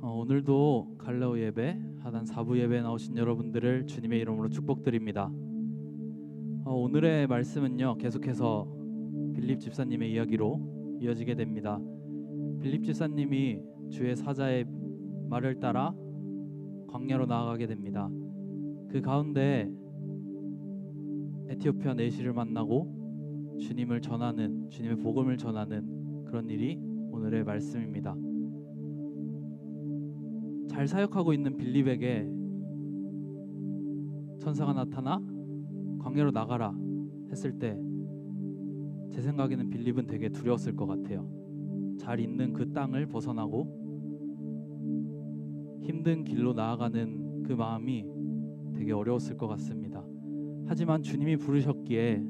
오늘도 갈레오 예배 하단 4부 예배에 나오신 여러분들을 주님의 이름으로 축복드립니다. 오늘의 말씀은요, 계속해서 빌립 집사님의 이야기로 이어지게 됩니다. 빌립 집사님이 주의 사자의 말을 따라 광야로 나아가게 됩니다. 그 가운데 에티오피아 내시를 만나고 주님을 전하는, 주님의 복음을 전하는 그런 일이 오늘의 말씀입니다. 잘 사역하고 있는 빌립에게 천사가 나타나 광야로 나가라 했을 때 제 생각에는 빌립은 되게 두려웠을 것 같아요. 잘 있는 그 땅을 벗어나고 힘든 길로 나아가는 그 마음이 되게 어려웠을 것 같습니다. 하지만 주님이 부르셨기에,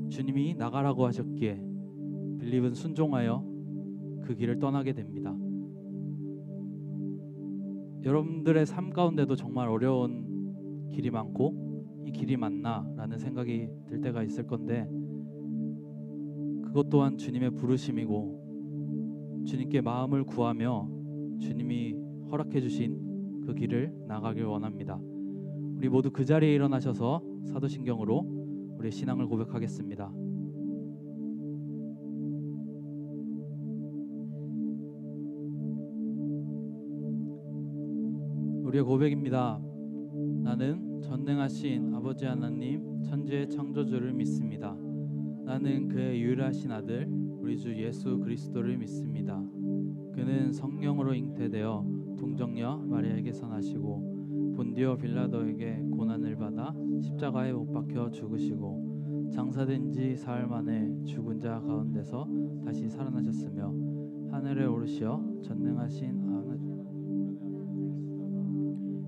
주님이 나가라고 하셨기에 빌립은 순종하여 그 길을 떠나게 됩니다. 여러분들의 삶 가운데도 정말 어려운 길이 많고 이 길이 맞나? 라는 생각이 들 때가 있을 건데, 그것 또한 주님의 부르심이고 주님께 마음을 구하며 주님이 허락해 주신 그 길을 나가길 원합니다. 우리 모두 그 자리에 일어나셔서 사도신경으로 우리의 신앙을 고백하겠습니다. 우리의 고백입니다. 나는 전능하신 아버지 하나님, 천지의 창조주를 믿습니다. 나는 그의 유일하신 아들 우리 주 예수 그리스도를 믿습니다. 그는 성령으로 잉태되어 동정녀 마리아에게서 나시고 본디오 빌라도에게 고난을 받아 십자가에 못 박혀 죽으시고 장사된 지 사흘 만에 죽은 자 가운데서 다시 살아나셨으며 하늘에 오르시어 전능하신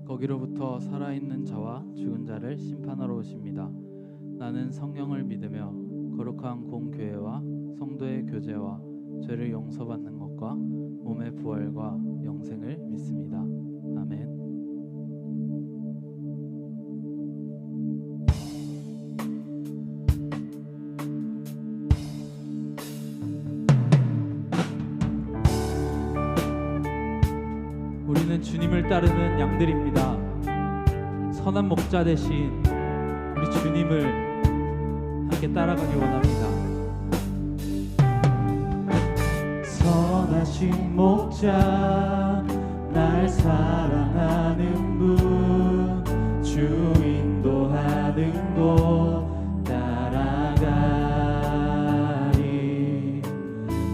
거기로부터 살아있는 자와 죽은 자를 심판하러 오십니다. 나는 성령을 믿으며 거룩한 공교회와 성도의 교제와 죄를 용서받는 것과 몸의 부활과 영생을 믿습니다. 아멘. 우리는 주님을 따르는 양들입니다. 선한 목자 대신 우리 주님을 함께 따라가기 원합니다. 선하신 목자, 날 사랑하는 분, 주 인도하는 곳 따라가리.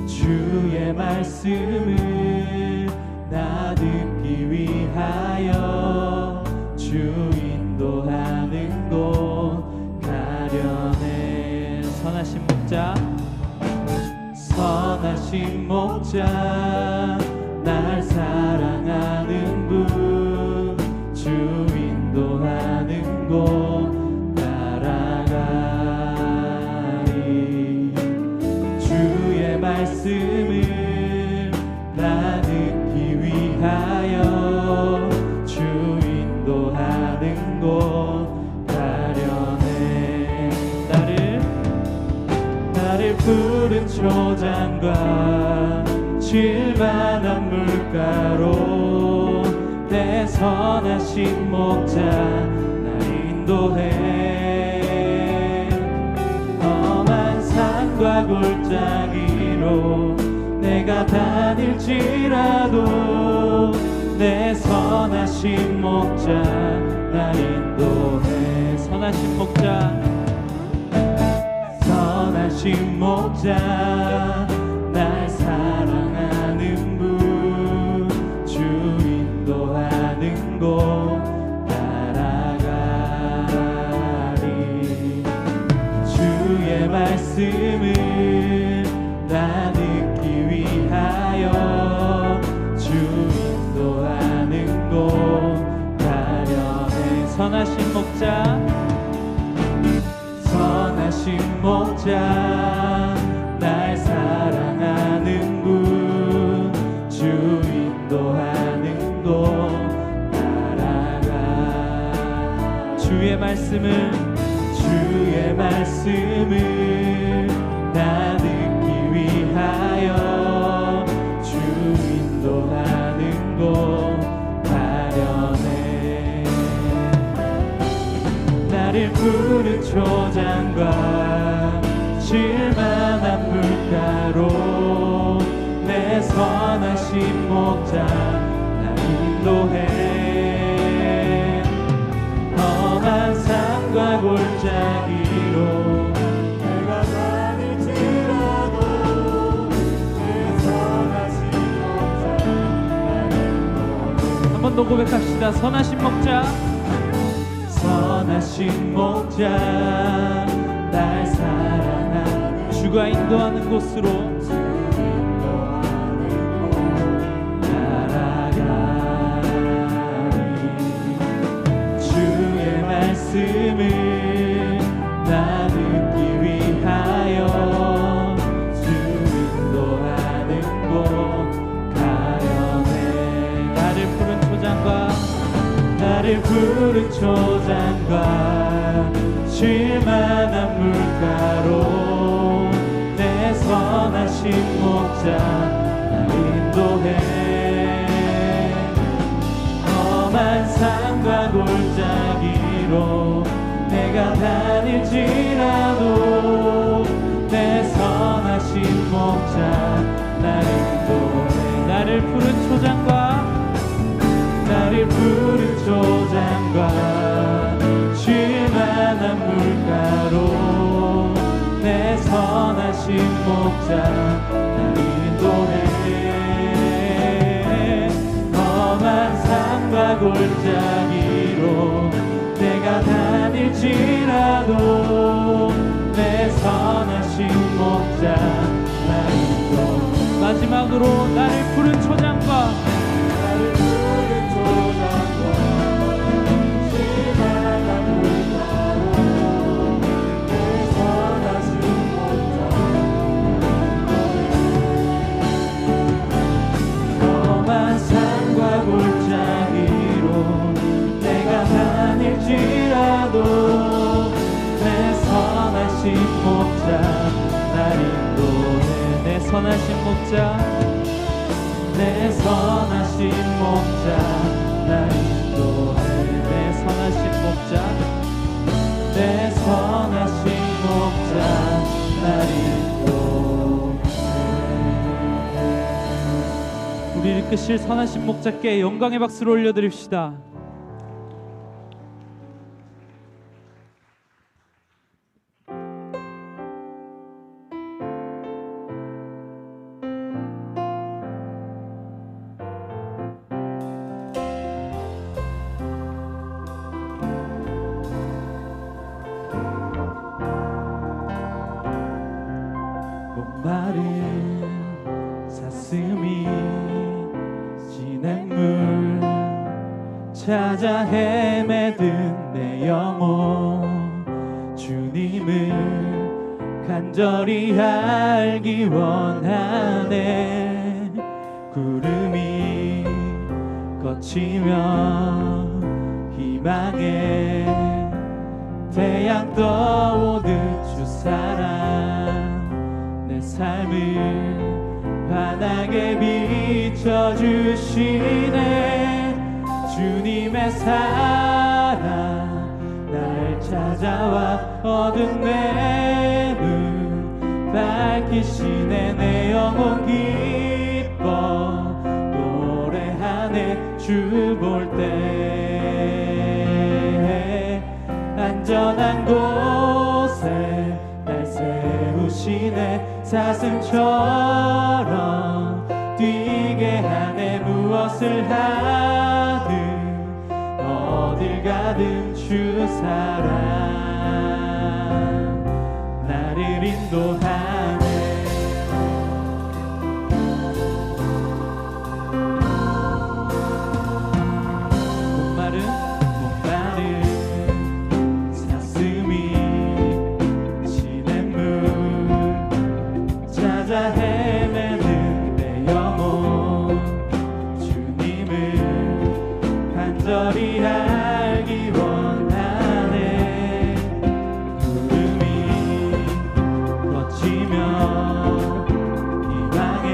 주의 말씀을 나 듣기 위하여 주 인도하는 곳 가려네. 선하신 목자, 선하신 목자, 날 사랑하는 분, 주 인도하는 곳 따라가리. 주의 말씀을 나 듣기 위하여 주 인도하는 곳 가려네. 나를 푸른 초장과 쉴만한 물가로 내 선하신 목자 날 인도해. 험한 산과 골짜기로 내가 다닐지라도 내 선하신 목자 날 인도해. 선하신 목자, 선하신 목자, 날 사랑하는 분, 주 인도하는 곳 따라가리. 주의 말씀을 나 듣기 위하여 주 인도하는 곳 가려네. 선하신 목자, 선하신 목자, 날 사랑하는 분, 주 인도하는 곳 따라가. 주의 말씀을 나 듣기 위하여 주 인도하는 곳 푸른 초장과 쉴만한 물가로 내 선하신 목자 날 인도해. 험한 산과 골짜기로 내가 다닐지라도 내 선하신 목자 날 인도해. 한 번 더 고백합시다. 선하신 목자, 선하신 목자 날 사랑하는 주가 인도하는 곳으로 날아가리. 주의 말씀을 나누기 위하여 주 인도하는 곳 가려네. 나를 푸른 초장과 나를 푸른 초장과 쉴만한 물가로 내 선하신 목자 날 인도해. 험한 산과 골짜기로 내가 다닐지라도 내 선하신 목자 날 인도해. 나를 푸른 초장과 나를 푸른 초장과 쉴만한 물가로 내 선하신 목자 날 인도해. 험한 산과 골짜기로 내가 다닐지라도 내 선하신 목자 날 인도해. 마지막으로 나를 푸른 초장과 다닐지라도 내 선하신 목자 날 인도해. 내 선하신 목자, 내 선하신 목자 날 인도해. 내 선하신 목자, 내 선하신 목자 날 인도해. 우리를 이끄실 선하신 목자께 영광의 박수를 올려드립시다. 마른 사슴이 시냇물 찾아 헤매든 내 영혼 주님을 간절히 알기 원하네. 구름이 거치며 희망의 태양 떠오듯 주 사랑 내 삶을 환하게 비춰주시네. 주님의 사랑 날 찾아와 어두운 내 눈 밝히시네. 내 영혼 기뻐 노래하네. 주 볼 때 안전한 곳에 날 세우시네. 사슴처럼 뛰게 하네. 무엇을 하든 어딜 가든 주 사랑 나를 인도하네. 목마른 사슴이 시냇물 찾아 헤매는 내 영혼 주님을 간절히 알기 원하네. 구름이 거치며 희망의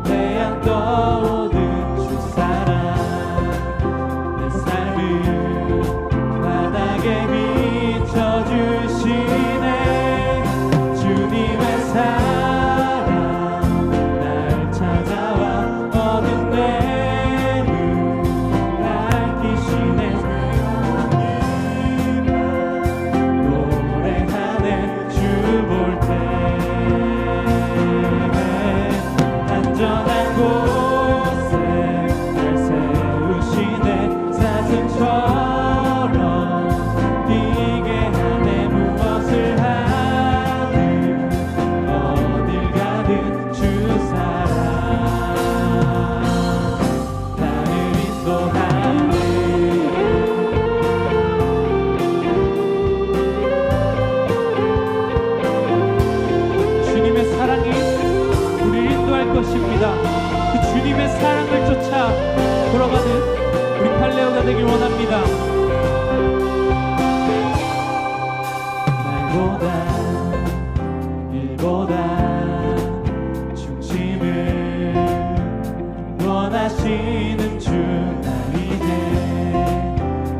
태양 떠오른 주 사랑 내 삶을 바닥에 주님의 사랑을 쫓아 걸어가는 우리 팔레오가 되길 원합니다. 일보다 중심을 원하시는 주 나이네.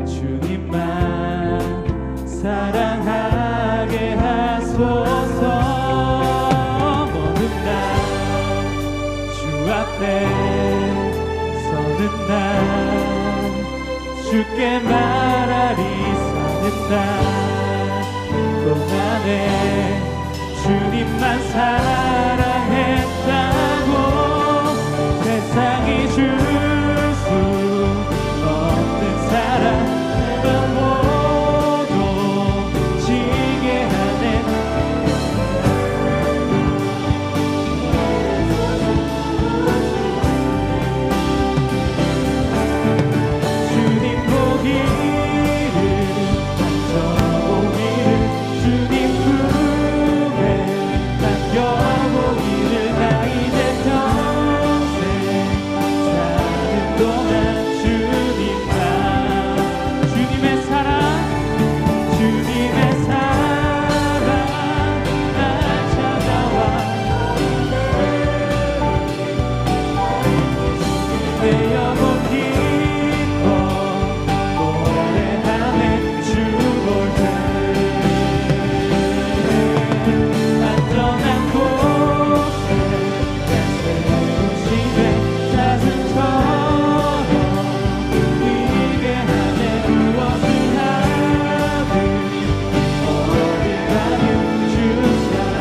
주님만 사랑하게 하소서. 먼 날 주 앞에 서는 날 주께 말하리. 사는 날 동안에 주님만 사랑했다고 세상이 줄 수 없는 사랑은 모두 지게 하네. 주님 보기를 만져보기를 주님 여보기를 나 이제 평생 사는 동안 주님의 사랑 날 찾아와 내 영혼 기뻐 노래하네. 주 볼 때 안전한 곳에 세우시네. 사슴처럼 뛰게 하네. 무엇을 하든 어딜 가든 주 사랑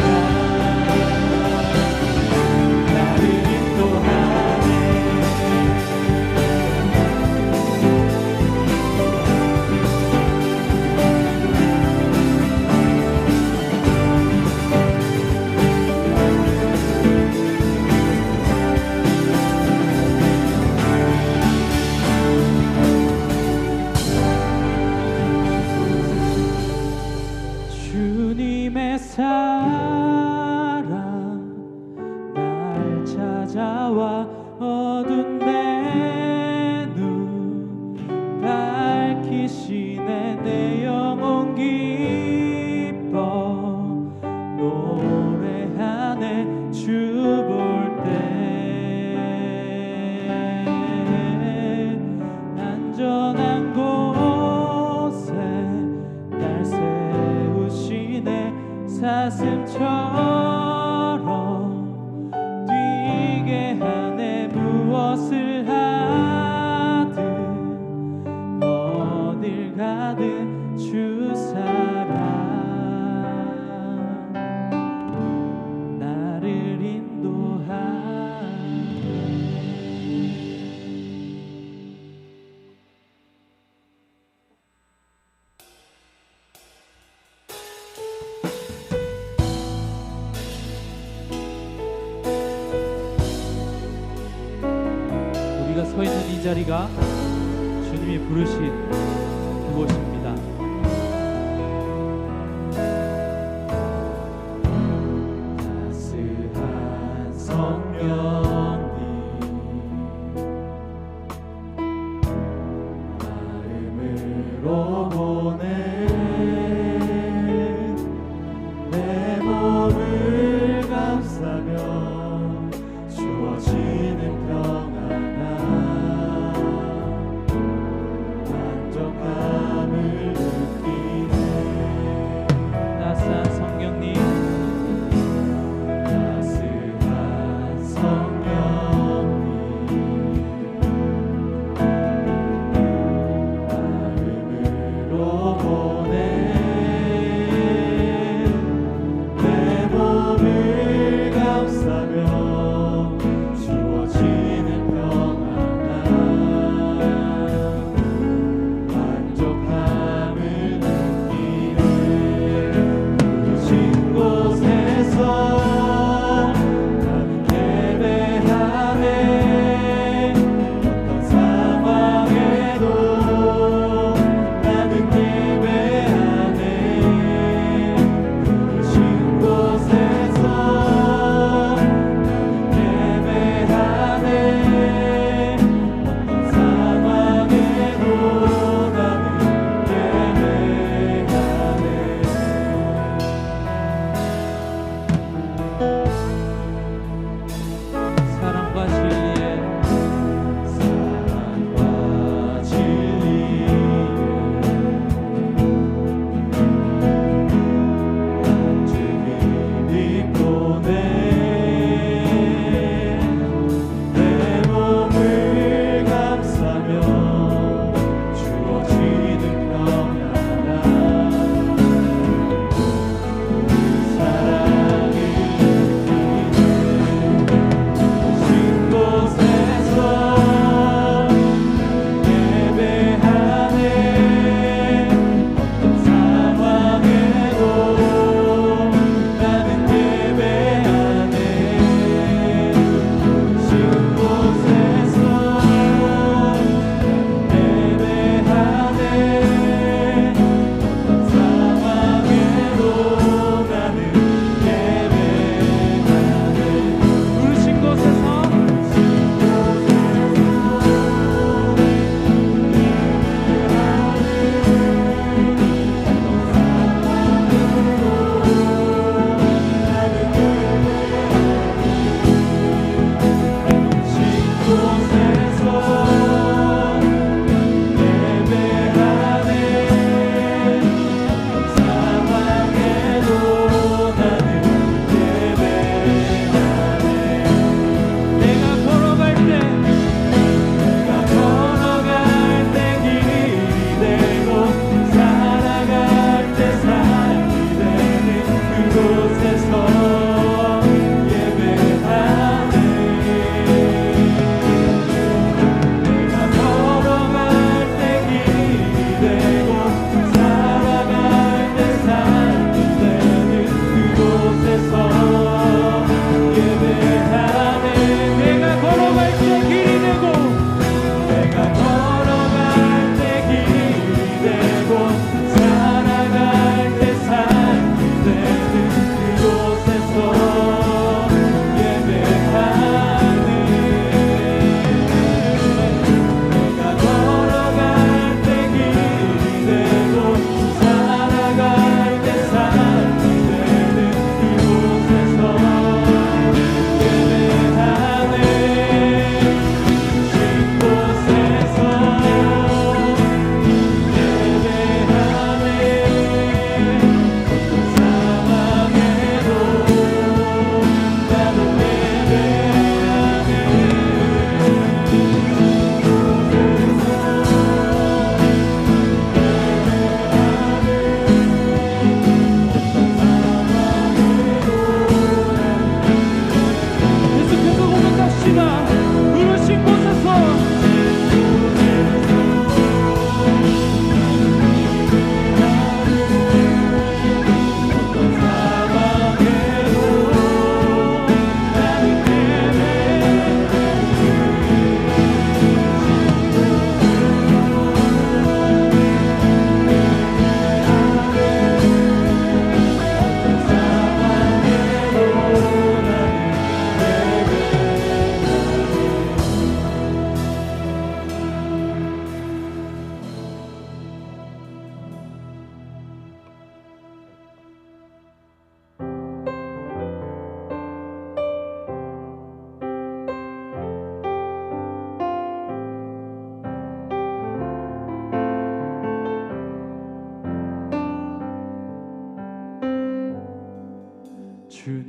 나를 인도하네. 주님의 사랑 날 찾아와 어두운 내 눈 밝히시네. 내 영혼 기뻐 노래하네. 주 볼 때 안전한 곳에 날 세우시네. 사슴처럼 뛰게 하네. 무엇을 하든 어딜 가든 주 사랑 나를 인도하네. 우리가 서 있는 이 자리가 주님이 부르신 그곳입니다. 따스한 성령님 마음으로 보내 내 몸을 감싸며 주어지는 평안함 만족함을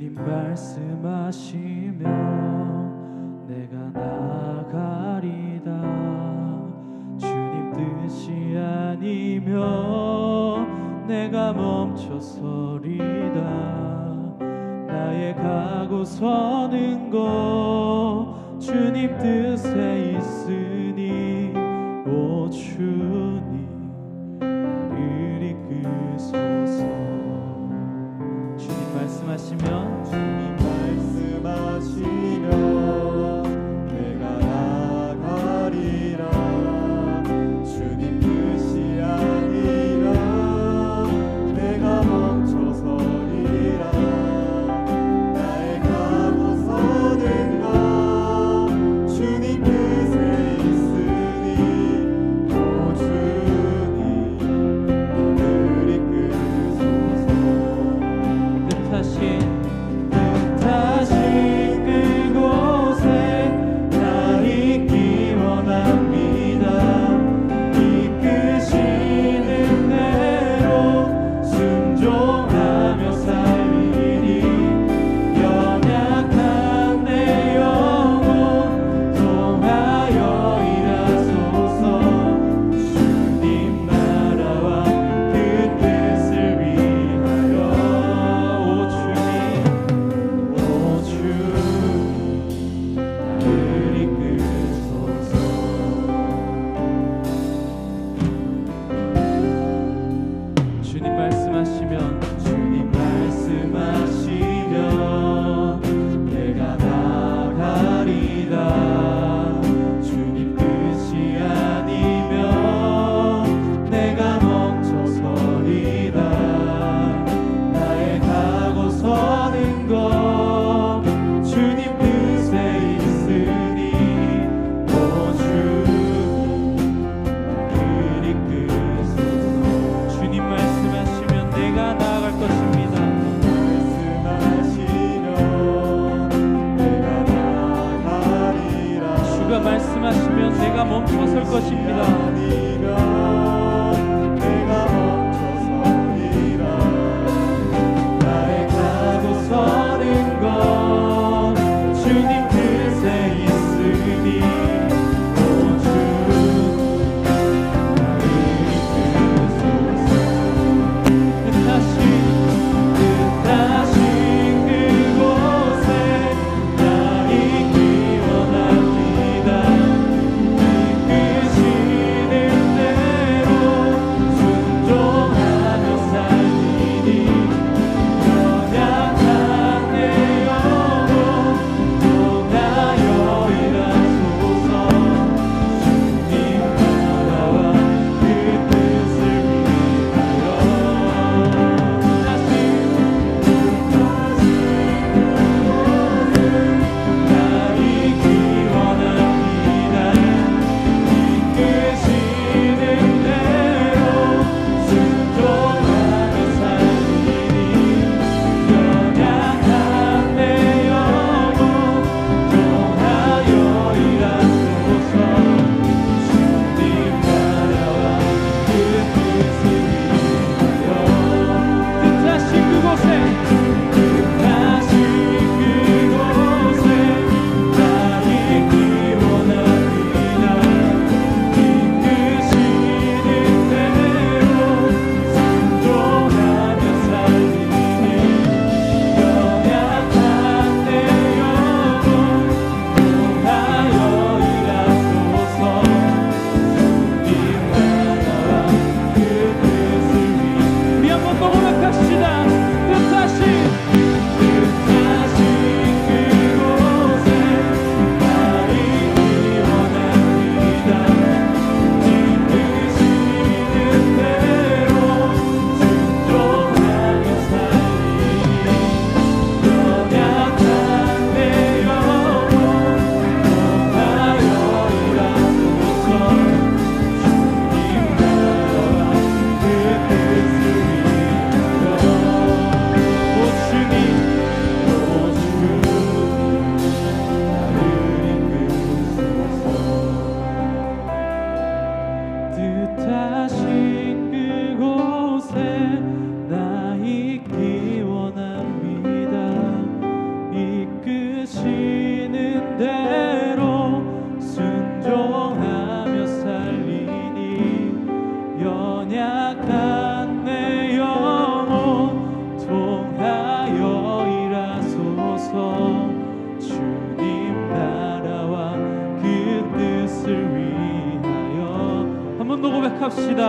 주님 말씀하시면 내가 나가리다. 주님 뜻이 아니면 내가 멈춰서리다. 나의 가고 서는 것 주님 뜻에 있으니 오 주님 나를 이끄소서. 주님 말씀하시면 내가 나가리라. 주님 뜻이 아니라 내가 멈춰서리라. 나의 가고 서는 것 주님 뜻에 있으니 오 주님 나를 이끄소서. 뜻하신 그곳에 나 있기 원합니다. 이끄시는 대로 순종하며 살리니 연약한 내 영혼 통하여 일하소서. 주님 나라와 그 뜻을 위하여 오 주님 나를 이끄소서. 주님 말씀하시면 내가 나가리다. 주님 뜻이 아니면 내가 멈춰서리다. 나의 가고 서는 것 주님 뜻에 있으니 오 주님 나를 이끄소서. 주님 말씀하시면 내가 나아갈 것입니다. 주가 말씀하시면 내가 멈춰설 것입니다. 나의 가고 서는 것 주님 뜻에 있으니 오 주님 나를 이끄소서. 뜻하신 그곳에 나 있기 원합니다. 이끄시는 대로 것을 위하여 한 번 더 고백합시다.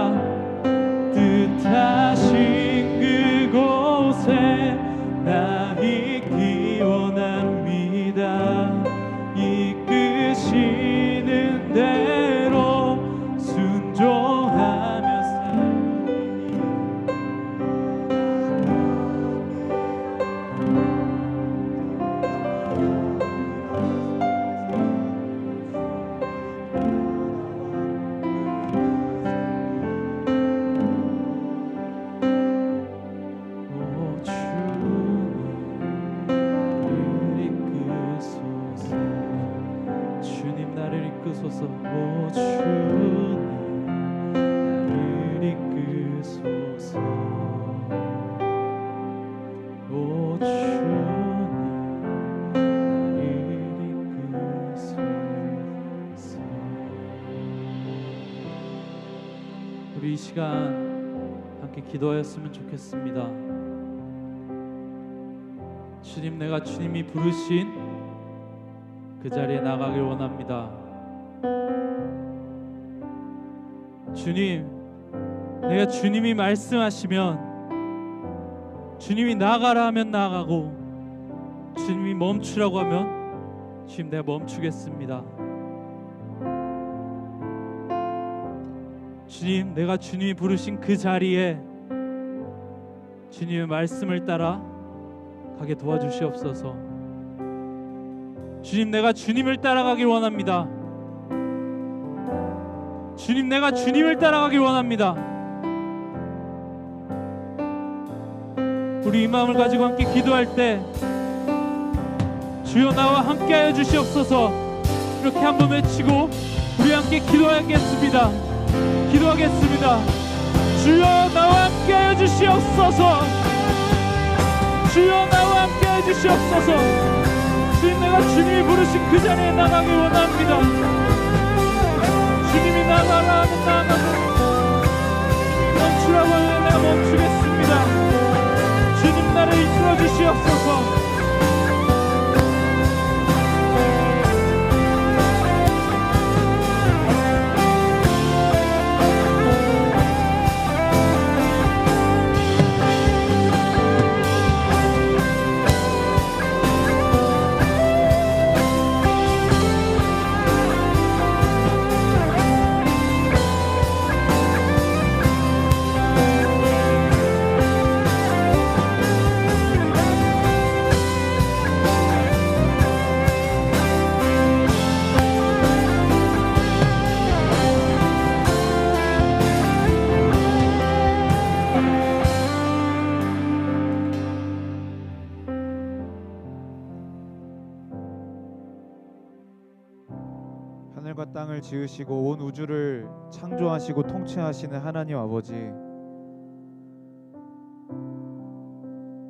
뜻하신 그곳에 나 있기 원합니다. 이끄시는 대로 순종하며 살리니 오 주님 나를 이끄소서. 오 주님 나를 이끄소서. 우리 이 시간 함께 기도하였으면 좋겠습니다. 주님, 내가 주님이 부르신 그 자리에 나가길 원합니다. 주님, 내가 주님이 말씀하시면, 주님이 나가라 하면 나가고, 주님이 멈추라고 하면 주님 내가 멈추겠습니다. 주님, 내가 주님이 부르신 그 자리에 주님의 말씀을 따라 가게 도와주시옵소서. 주님, 내가 주님을 따라가길 원합니다. 주님, 내가 주님을 따라가길 원합니다. 우리 이 마음을 가지고 함께 기도할 때 주여 나와 함께하여 주시옵소서 이렇게 한번 외치고 우리 함께 기도하겠습니다. 기도하겠습니다. 주여 나와 함께하여 주시옵소서. 주여 나와 함께하여 주시옵소서. 주님, 내가 주님이 부르신 그 자리에 나가길 원합니다. 주님이 나가라 하면 나가고 멈추라고 하면 내가 멈추겠습니다. 주님, 나를 이끌어 주시옵소서. 하늘과 땅을 지으시고 온 우주를 창조하시고 통치하시는 하나님 아버지,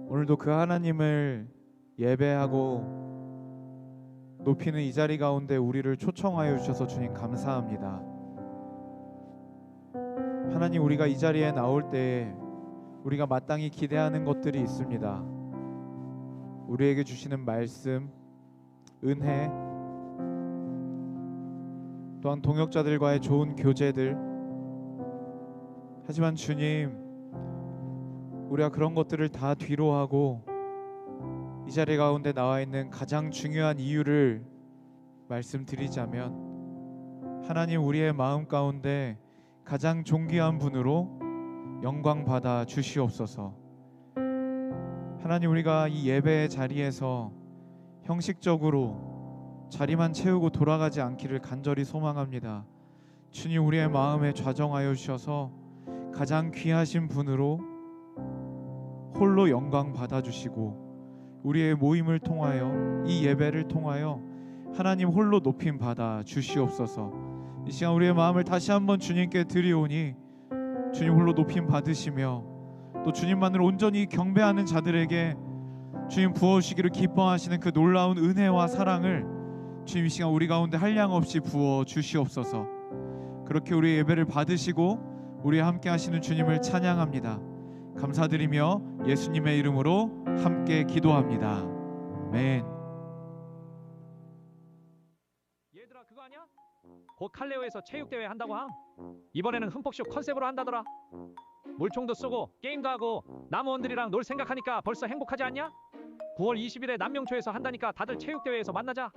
오늘도 그 하나님을 예배하고 높이는 이 자리 가운데 우리를 초청하여 주셔서 주님 감사합니다. 하나님, 우리가 이 자리에 나올 때 우리가 마땅히 기대하는 것들이 있습니다. 우리에게 주시는 말씀, 은혜, 또한 동역자들과의 좋은 교제들. 하지만 주님, 우리가 그런 것들을 다 뒤로 하고 이 자리 가운데 나와 있는 가장 중요한 이유를 말씀드리자면, 하나님, 우리의 마음 가운데 가장 존귀한 분으로 영광 받아 주시옵소서. 하나님, 우리가 이 예배의 자리에서 형식적으로 자리만 채우고 돌아가지 않기를 간절히 소망합니다. 주님, 우리의 마음에 좌정하여 주셔서 가장 귀하신 분으로 홀로 영광 받아주시고 우리의 모임을 통하여, 이 예배를 통하여 하나님 홀로 높임 받아 주시옵소서. 이 시간 우리의 마음을 다시 한번 주님께 드리오니 주님 홀로 높임 받으시며 또 주님만을 온전히 경배하는 자들에게 주님 부어주시기를 기뻐하시는 그 놀라운 은혜와 사랑을 주님 이 시간 우리 가운데 한량없이 부어 주시옵소서. 그렇게 우리의 예배를 받으시고 우리와 함께 하시는 주님을 찬양합니다. 감사드리며 예수님의 이름으로 함께 기도합니다. 아멘. 얘들아, 그거 아니야? 곧 칼레오에서 체육대회 한다고 함. 이번에는 흠뻑쇼 컨셉으로 한다더라. 물총도 쏘고 게임도 하고 남원들이랑 놀 생각하니까 벌써 행복하지 않냐? 9월 20일에 남명초에서 한다니까 다들 체육대회에서 만나자.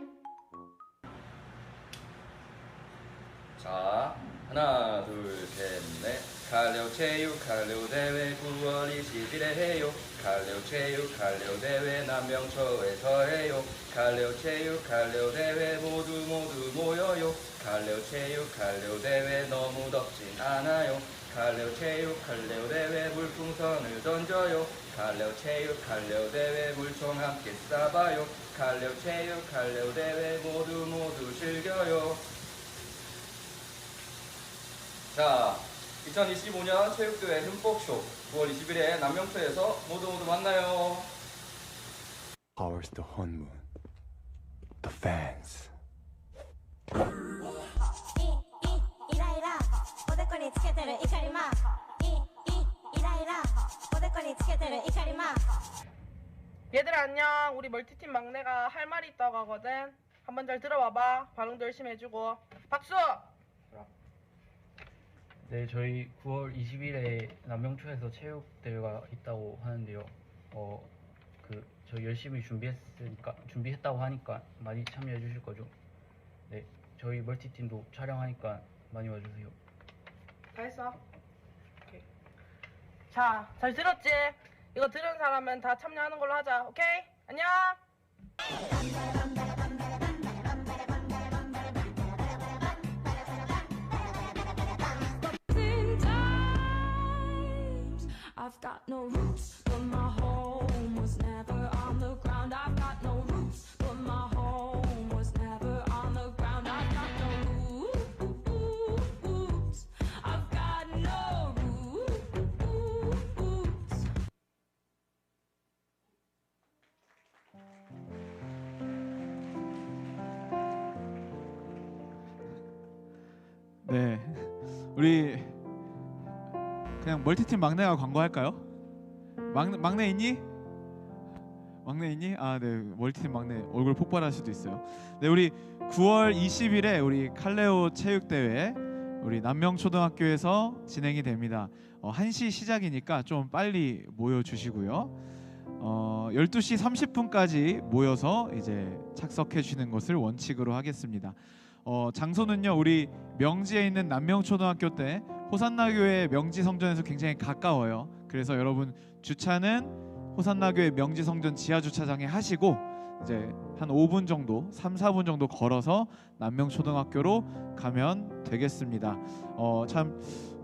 자, 하나 둘셋넷 칼레오 체육 칼레오 대회 9월 20일에 해요. 칼레오 체육 칼레오 대회 남명초에서 해요. 칼레오 체육 칼레오 대회 모두 모여요. 칼레오 체육 칼레오 대회 너무 덥진 않아요. 칼레오 체육 칼레오 대회 물풍선을 던져요. 칼레오 체육 칼레오 대회 물총 함께 쏴봐요. 칼레오 체육 칼레오 대회 모두 즐겨요. 자, 2025년 체육대회 흠뻑쇼 9월 20일에 남명초에서 모두 만나요. Powers the Hunmoon, the fans. イライラおでこにつけてる怒りマークイライラおでこにつけてる怒りマーク 얘들아 안녕. 우리 멀티팀 막내가 할 말이 있다고 하거든. 한번 잘 들어봐봐. 발음도 열심히 해주고. 박수! 네, 저희 9월 20일에 남명초에서 체육대회가 있다고 하는데요. 저희 열심히 준비했다고 하니까 많이 참여해 주실 거죠? 네, 저희 멀티팀도 촬영하니까 많이 와주세요. 다 했어? 오케이. 자, 잘 들었지? 이거 들은 사람은 다 참여하는 걸로 하자. 오케이? 안녕! I've got no roots, but my home was never on the ground. I've got no roots, but my home was never on the ground. I've got no roots. I've got no roots. 네, 우리 그냥 멀티팀 막내가 광고할까요? 막내 있니? 막내 있니? 아, 네, 멀티팀 막내 얼굴 폭발할 수도 있어요. 네, 우리 9월 20일에 우리 칼레오 체육대회 우리 남명초등학교에서 진행이 됩니다. 1시 시작이니까 좀 빨리 모여주시고요. 12시 30분까지 모여서 이제 착석해 주시는 것을 원칙으로 하겠습니다. 장소는요, 우리 명지에 있는 남명초등학교 때 호산나교회 명지성전에서 굉장히 가까워요. 그래서 여러분 주차는 호산나교회 명지성전 지하주차장에 하시고 이제 한 5분 정도, 3, 4분 정도 걸어서 남명초등학교로 가면 되겠습니다. 참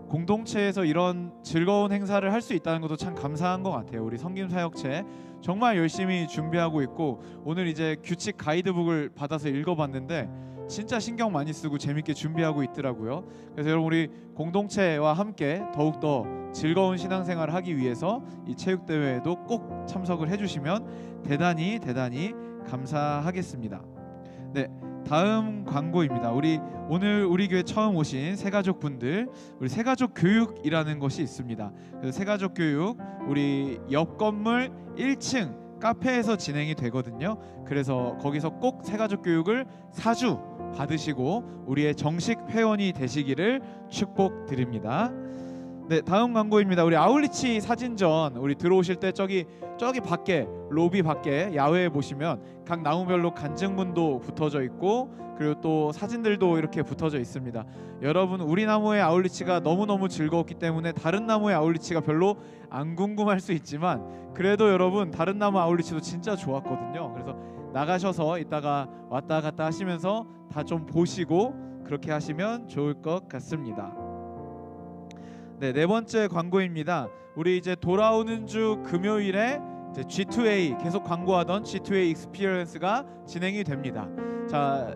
공동체에서 이런 즐거운 행사를 할 수 있다는 것도 참 감사한 것 같아요. 우리 성김사역체 정말 열심히 준비하고 있고, 오늘 이제 규칙 가이드북을 받아서 읽어봤는데 진짜 신경 많이 쓰고 재밌게 준비하고 있더라고요. 그래서 여러분 우리 공동체와 함께 더욱더 즐거운 신앙생활을 하기 위해서 이 체육대회에도 꼭 참석을 해주시면 대단히 감사하겠습니다. 네, 다음 광고입니다. 오늘 우리 교회 처음 오신 새가족분들, 우리 새가족 교육이라는 것이 있습니다. 그래서 새가족 교육 우리 옆 건물 1층 카페에서 진행이 되거든요. 그래서 거기서 꼭 새가족 교육을 4주 받으시고 우리의 정식 회원이 되시기를 축복드립니다. 네, 다음 광고입니다. 우리 아울리치 사진전 우리 들어오실 때 저기 밖에 로비 밖에 야외에 보시면 각 나무별로 간증문도 붙어져 있고, 그리고 또 사진들도 이렇게 붙어져 있습니다. 여러분, 우리 나무의 아울리치가 너무너무 즐거웠기 때문에 다른 나무의 아울리치가 별로 안 궁금할 수 있지만, 그래도 여러분 다른 나무 아울리치도 진짜 좋았거든요. 그래서 나가셔서 이따가 왔다 갔다 하시면서 다 좀 보시고 그렇게 하시면 좋을 것 같습니다. 네, 네 번째 광고입니다. 우리 이제 돌아오는 주 금요일에 이제 G2A 계속 광고하던 G2A 익스피리언스가 진행이 됩니다. 자,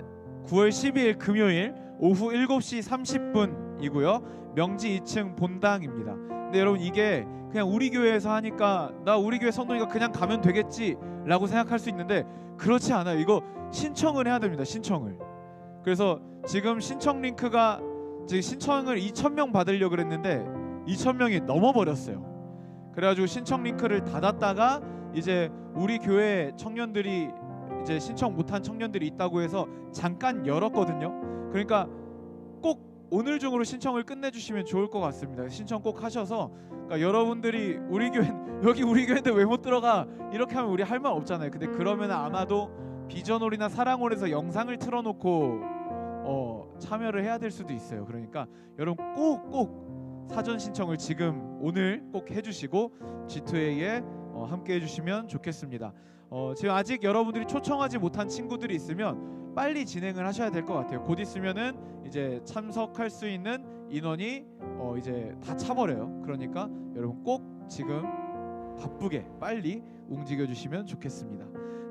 9월 10일 금요일 오후 7시 30분이고요. 명지 2층 본당입니다. 근데 여러분, 이게 그냥 우리 교회에서 하니까 나 우리 교회 성도니까 그냥 가면 되겠지 라고 생각할 수 있는데 그렇지 않아요. 이거 신청을 해야 됩니다. 신청을. 그래서 지금 신청 링크가 지금 신청을 2,000명 받으려고 그랬는데 2,000명이 넘어버렸어요. 그래가지고 신청 링크를 닫았다가 이제 우리 교회 청년들이 이제 신청 못한 청년들이 있다고 해서 잠깐 열었거든요. 그러니까 꼭 오늘 중으로 신청을 끝내주시면 좋을 것 같습니다. 신청 꼭 하셔서, 그러니까 여러분들이 우리 교회 여기 우리 교회인데 왜 못 들어가 이렇게 하면 우리 할 말 없잖아요. 근데 그러면 아마도 비전홀이나 사랑홀에서 영상을 틀어놓고 참여를 해야 될 수도 있어요. 그러니까 여러분 꼭 사전 신청을 지금 오늘 꼭 해주시고 G2A에 함께 해주시면 좋겠습니다. 지금 아직 여러분들이 초청하지 못한 친구들이 있으면 빨리 진행을 하셔야 될 것 같아요. 곧 있으면은 이제 참석할 수 있는 인원이 이제 다 차버려요. 그러니까 여러분 꼭 지금 바쁘게 빨리 움직여 주시면 좋겠습니다.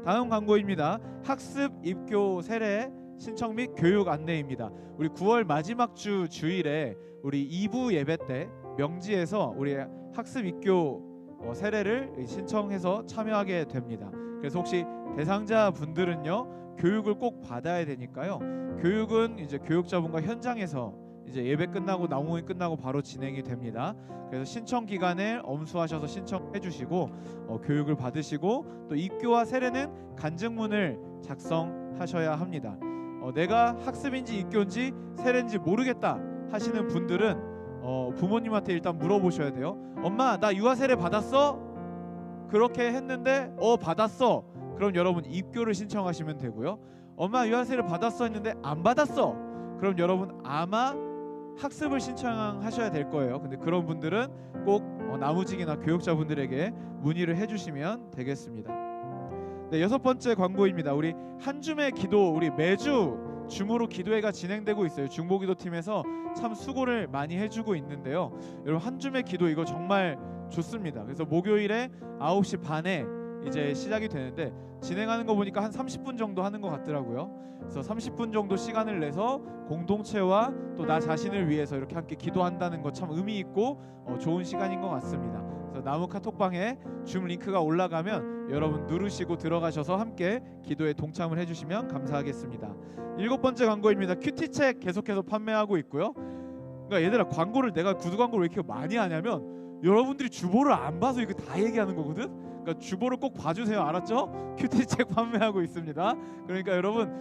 다음 광고입니다. 학습 입교 세례 신청 및 교육 안내입니다. 우리 9월 마지막 주 주일에 우리 2부 예배 때 명지에서 우리 학습 입교 세례를 신청해서 참여하게 됩니다. 그래서 혹시 대상자 분들은요 교육을 꼭 받아야 되니까요. 교육은 이제 교육자분과 현장에서 이제 예배 끝나고 나무모임 끝나고 바로 진행이 됩니다. 그래서 신청 기간을 엄수하셔서 신청해 주시고 교육을 받으시고 또 입교와 세례는 간증문을 작성하셔야 합니다. 내가 학습인지 입교인지 세례인지 모르겠다 하시는 분들은 부모님한테 일단 물어보셔야 돼요. 엄마 나 유아 세례 받았어? 그렇게 했는데 받았어. 그럼 여러분 입교를 신청하시면 되고요. 엄마 유아 세례 받았어 했는데 안 받았어. 그럼 여러분 아마 학습을 신청하셔야 될 거예요. 근데 그런 분들은 꼭 나무직이나 교육자분들에게 문의를 해주시면 되겠습니다. 네, 6번째 광고입니다. 우리 한 줌의 기도, 우리 매주 줌으로 기도회가 진행되고 있어요. 중보기도팀에서 참 수고를 많이 해주고 있는데요. 여러분 한 줌의 기도 이거 정말 좋습니다. 그래서 목요일에 9시 반에 이제 시작이 되는데 진행하는 거 보니까 한 30분 정도 하는 것 같더라고요. 그래서 30분 정도 시간을 내서 공동체와 또 나 자신을 위해서 이렇게 함께 기도한다는 거 참 의미 있고 좋은 시간인 것 같습니다. 그래서 나무 카톡방에 줌 링크가 올라가면 여러분 누르시고 들어가셔서 함께 기도에 동참을 해주시면 감사하겠습니다. 7번째 광고입니다. 큐티책 계속해서 판매하고 있고요. 그러니까 얘들아 광고를 내가 구두 광고를 왜 이렇게 많이 하냐면 여러분들이 주보를 안 봐서 이거 다 얘기하는 거거든. 그러니까 주보를 꼭 봐주세요. 알았죠? 큐티책 판매하고 있습니다. 그러니까 여러분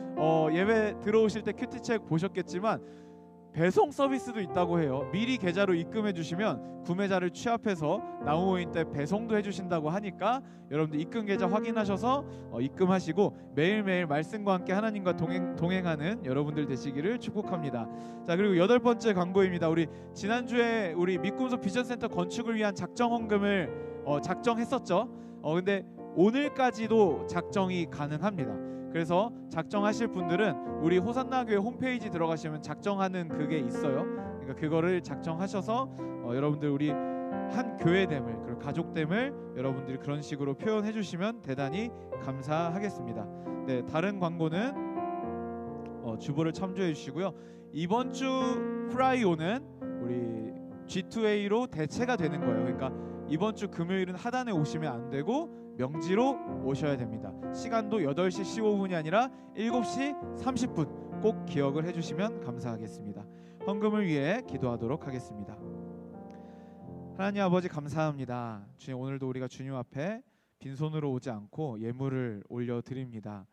예배 들어오실 때 큐티책 보셨겠지만 배송 서비스도 있다고 해요. 미리 계좌로 입금해 주시면 구매자를 취합해서 나무모임 때 배송도 해주신다고 하니까 여러분들 입금 계좌 확인하셔서 입금하시고 매일매일 말씀과 함께 하나님과 동행하는 여러분들 되시기를 축복합니다. 자, 그리고 8번째 광고입니다. 우리 지난주에 우리 미꿈소 비전센터 건축을 위한 작정 헌금을 작정했었죠. 근데 오늘까지도 작정이 가능합니다. 그래서 작정하실 분들은 우리 호산나 교회 홈페이지 들어가시면 작정하는 그게 있어요. 그러니까 그거를 작정하셔서 여러분들 우리 한 교회됨을 그리고 가족됨을 여러분들이 그런 식으로 표현해 주시면 대단히 감사하겠습니다. 네, 다른 광고는 주보를 참조해 주시고요. 이번 주 프라이오는 우리 G2A로 대체가 되는 거예요. 그러니까 이번 주 금요일은 하단에 오시면 안 되고 명지로 오셔야 됩니다. 시간도 8시 15분이 아니라 7시 30분 꼭 기억을 해주시면 감사하겠습니다. 헌금을 위해 기도하도록 하겠습니다. 하나님 아버지 감사합니다. 주님 오늘도 우리가 주님 앞에 빈손으로 오지 않고 예물을 올려드립니다.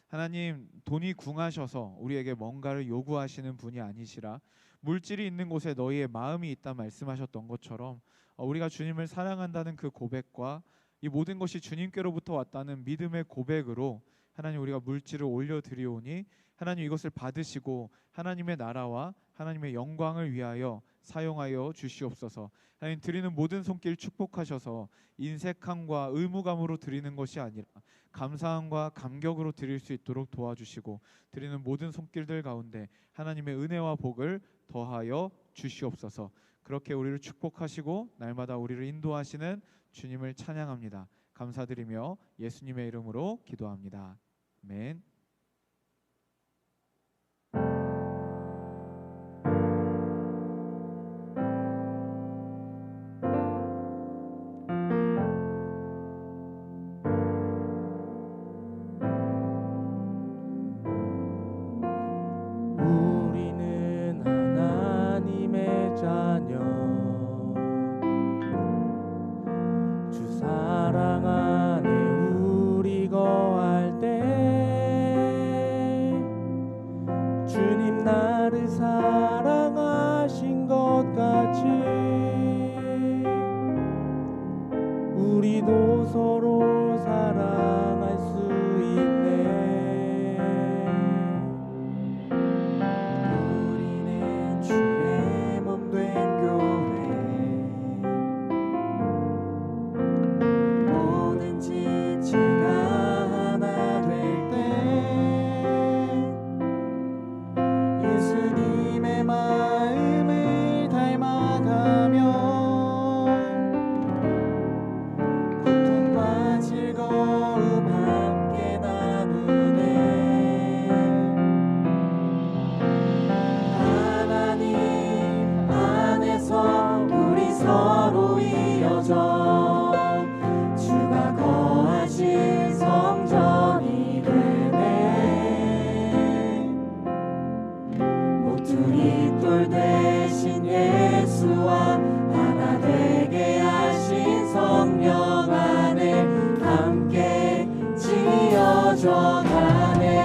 하나님 돈이 궁하셔서 우리에게 뭔가를 요구하시는 분이 아니시라 물질이 있는 곳에 너희의 마음이 있다 말씀하셨던 것처럼 우리가 주님을 사랑한다는 그 고백과 이 모든 것이 주님께로부터 왔다는 믿음의 고백으로 하나님 우리가 물질을 올려드리오니 하나님 이것을 받으시고 하나님의 나라와 하나님의 영광을 위하여 사용하여 주시옵소서. 하나님 드리는 모든 손길 축복하셔서 인색함과 의무감으로 드리는 것이 아니라 감사함과 감격으로 드릴 수 있도록 도와주시고 드리는 모든 손길들 가운데 하나님의 은혜와 복을 더하여 주시옵소서. 그렇게 우리를 축복하시고 날마다 우리를 인도하시는 주님을 찬양합니다. 감사드리며 예수님의 이름으로 기도합니다. 아멘. 우리는 하나님의 자녀 주 사랑 안에 우리 거할 때 이 돌 되신 예수와 하나 되게 하신 성령 안에 함께 지어져 가네.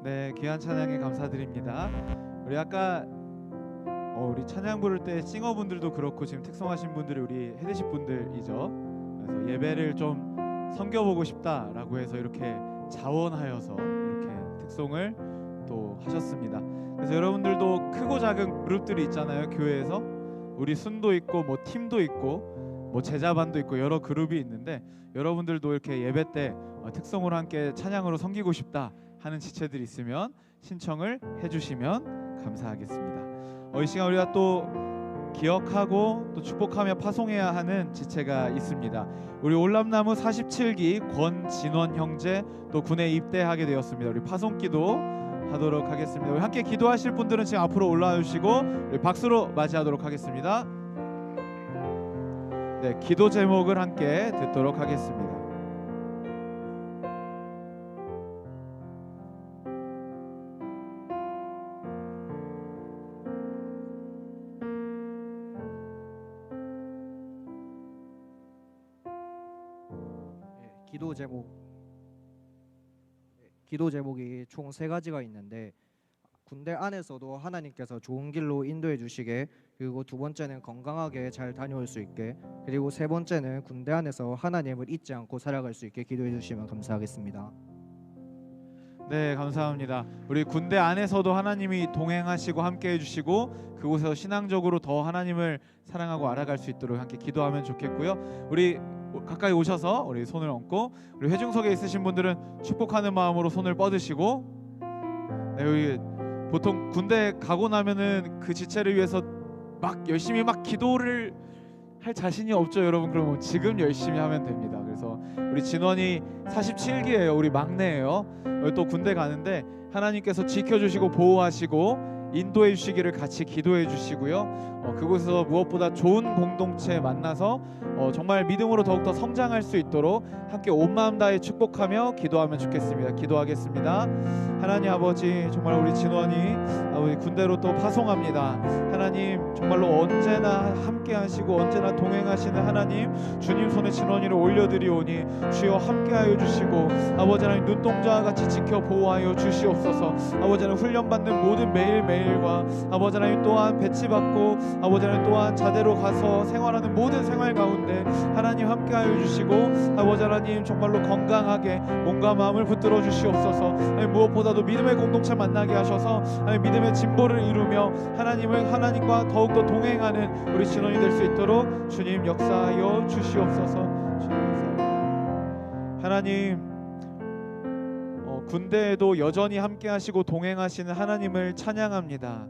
네, 귀한 찬양에 감사드립니다. 우리 아까 우리 찬양 부를 때 싱어분들도 그렇고 지금 특성하신 분들이 우리 헤드십 분들이죠. 그래서 예배를 좀 섬겨보고 싶다라고 해서 이렇게 자원하여서 이렇게 특송을 또 하셨습니다. 그래서 여러분들도 크고 작은 그룹들이 있잖아요. 교회에서 우리 순도 있고 뭐 팀도 있고 뭐 제자반도 있고 여러 그룹이 있는데 여러분들도 이렇게 예배 때 특송으로 함께 찬양으로 섬기고 싶다 하는 지체들이 있으면 신청을 해주시면 감사하겠습니다. 이 시간 우리가 또 기억하고 또 축복하며 파송해야 하는 지체가 있습니다. 우리 올람나무 47기 권진원 형제 또 군에 입대하게 되었습니다. 우리 파송기도 하도록 하겠습니다. 우리 함께 기도하실 분들은 지금 앞으로 올라와 주시고 우리 박수로 맞이하도록 하겠습니다. 네, 기도 제목을 함께 듣도록 하겠습니다. 기도 제목이 총 3가지가 있는데 군대 안에서도 하나님께서 좋은 길로 인도해 주시게, 그리고 2번째는 건강하게 잘 다녀올 수 있게, 그리고 3번째는 군대 안에서 하나님을 잊지 않고 살아갈 수 있게 기도해 주시면 감사하겠습니다. 네, 감사합니다. 우리 군대 안에서도 하나님이 동행하시고 함께 해주시고 그곳에서 신앙적으로 더 하나님을 사랑하고 알아갈 수 있도록 함께 기도하면 좋겠고요. 우리 가까이 오셔서 우리 손을 얹고, 우리 회중석에 있으신 분들은 축복하는 마음으로 손을 뻗으시고, 네, 우리 보통 군대 가고 나면은 그 지체를 위해서 막 열심히 막 기도를 할 자신이 없죠, 여러분. 그러면 지금 열심히 하면 됩니다. 그래서 우리 진원이 47기예요. 우리 막내예요. 또 군대 가는데 하나님께서 지켜주시고 보호하시고 인도해 주시기를 같이 기도해 주시고요. 그곳에서 무엇보다 좋은 공동체 만나서 정말 믿음으로 더욱더 성장할 수 있도록 함께 온 마음 다해 축복하며 기도하면 좋겠습니다. 기도하겠습니다. 하나님 아버지, 정말 우리 진원이 아버지 군대로 또 파송합니다. 하나님 정말로 언제나 함께 하시고 언제나 동행하시는 하나님, 주님 손에 진원이를 올려드리오니 주여 함께하여 주시고 아버지 하나님 눈동자와 같이 지켜 보호하여 주시옵소서. 아버지 하나님 훈련받는 모든 매일매일과 아버지 하나님 또한 배치받고 아버지 하나님 또한 자대로 가서 생활하는 모든 생활 가운데 하나님 함께하여 주시고 아버지 하나님 정말로 건강하게 몸과 마음을 붙들어 주시옵소서. 하나님 무엇보다도 믿음의 공동체 만나게 하셔서 하나님 믿음의 진보를 이루며 하나님과 더욱더 동행하는 우리 진원이 될 수 있도록 주님 역사하여 주시옵소서. 하나님 군대에도 여전히 함께하시고 동행하시는 하나님을 찬양합니다.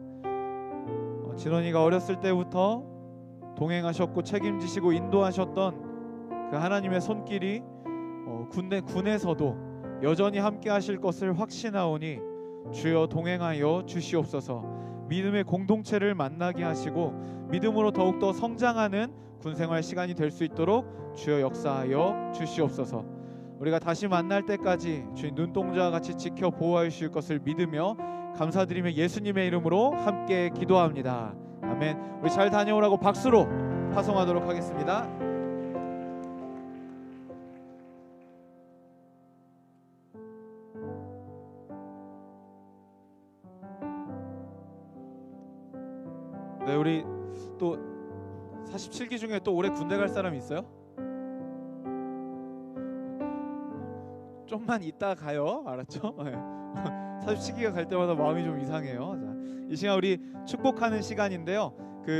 진원이가 어렸을 때부터 동행하셨고 책임지시고 인도하셨던 그 하나님의 손길이 군에서도 여전히 함께하실 것을 확신하오니 주여 동행하여 주시옵소서. 믿음의 공동체를 만나게 하시고 믿음으로 더욱더 성장하는 군생활 시간이 될 수 있도록 주여 역사하여 주시옵소서. 우리가 다시 만날 때까지 주님 눈동자와 같이 지켜 보호하여 주실 것을 믿으며 감사드리며 예수님의 이름으로 함께 기도합니다. 아멘. 우리 잘 다녀오라고 박수로 파송하도록 하겠습니다. 네, 우리 또 47기 중에 또 올해 군대 갈 사람 있어요? 좀만 이따 가요. 알았죠? 47기가 갈 때마다 마음이 좀 이상해요. 자, 이 시간 우리 축복하는 시간인데요.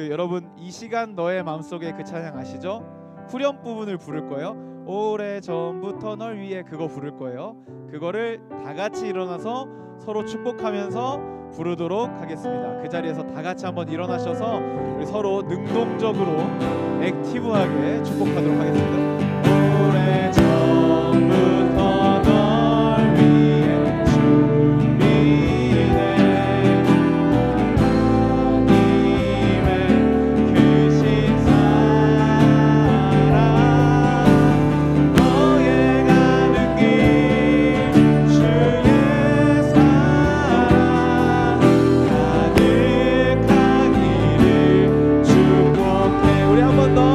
여러분 이 시간 너의 마음속에 그 찬양 아시죠? 후렴 부분을 부를 거예요. 오래전부터 널 위해 그거 부를 거예요. 그거를 다 같이 일어나서 서로 축복하면서 부르도록 하겠습니다. 그 자리에서 다 같이 한번 일어나셔서 우리 서로 능동적으로 액티브하게 축복하도록 하겠습니다. 오래전부터 널 위해 준비된 하나님의 크신 사랑, 너의 가는 길 주의 사랑 가득하기를 축복해. 우리 한 번 더.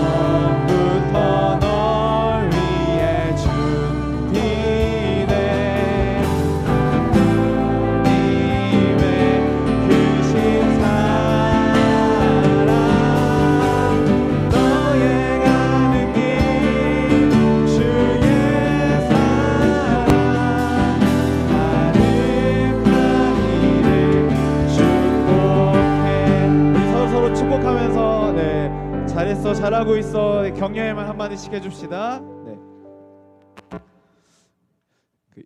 오래전부터 널 위해 준비된 하나님의 크신 사랑, 너의 가는 길 주의 사랑 가득하기를 축복해. 우리 서로 축복하면서 잘했어, 잘하고 있어, 격려에만 한마디씩 해줍시다. 네.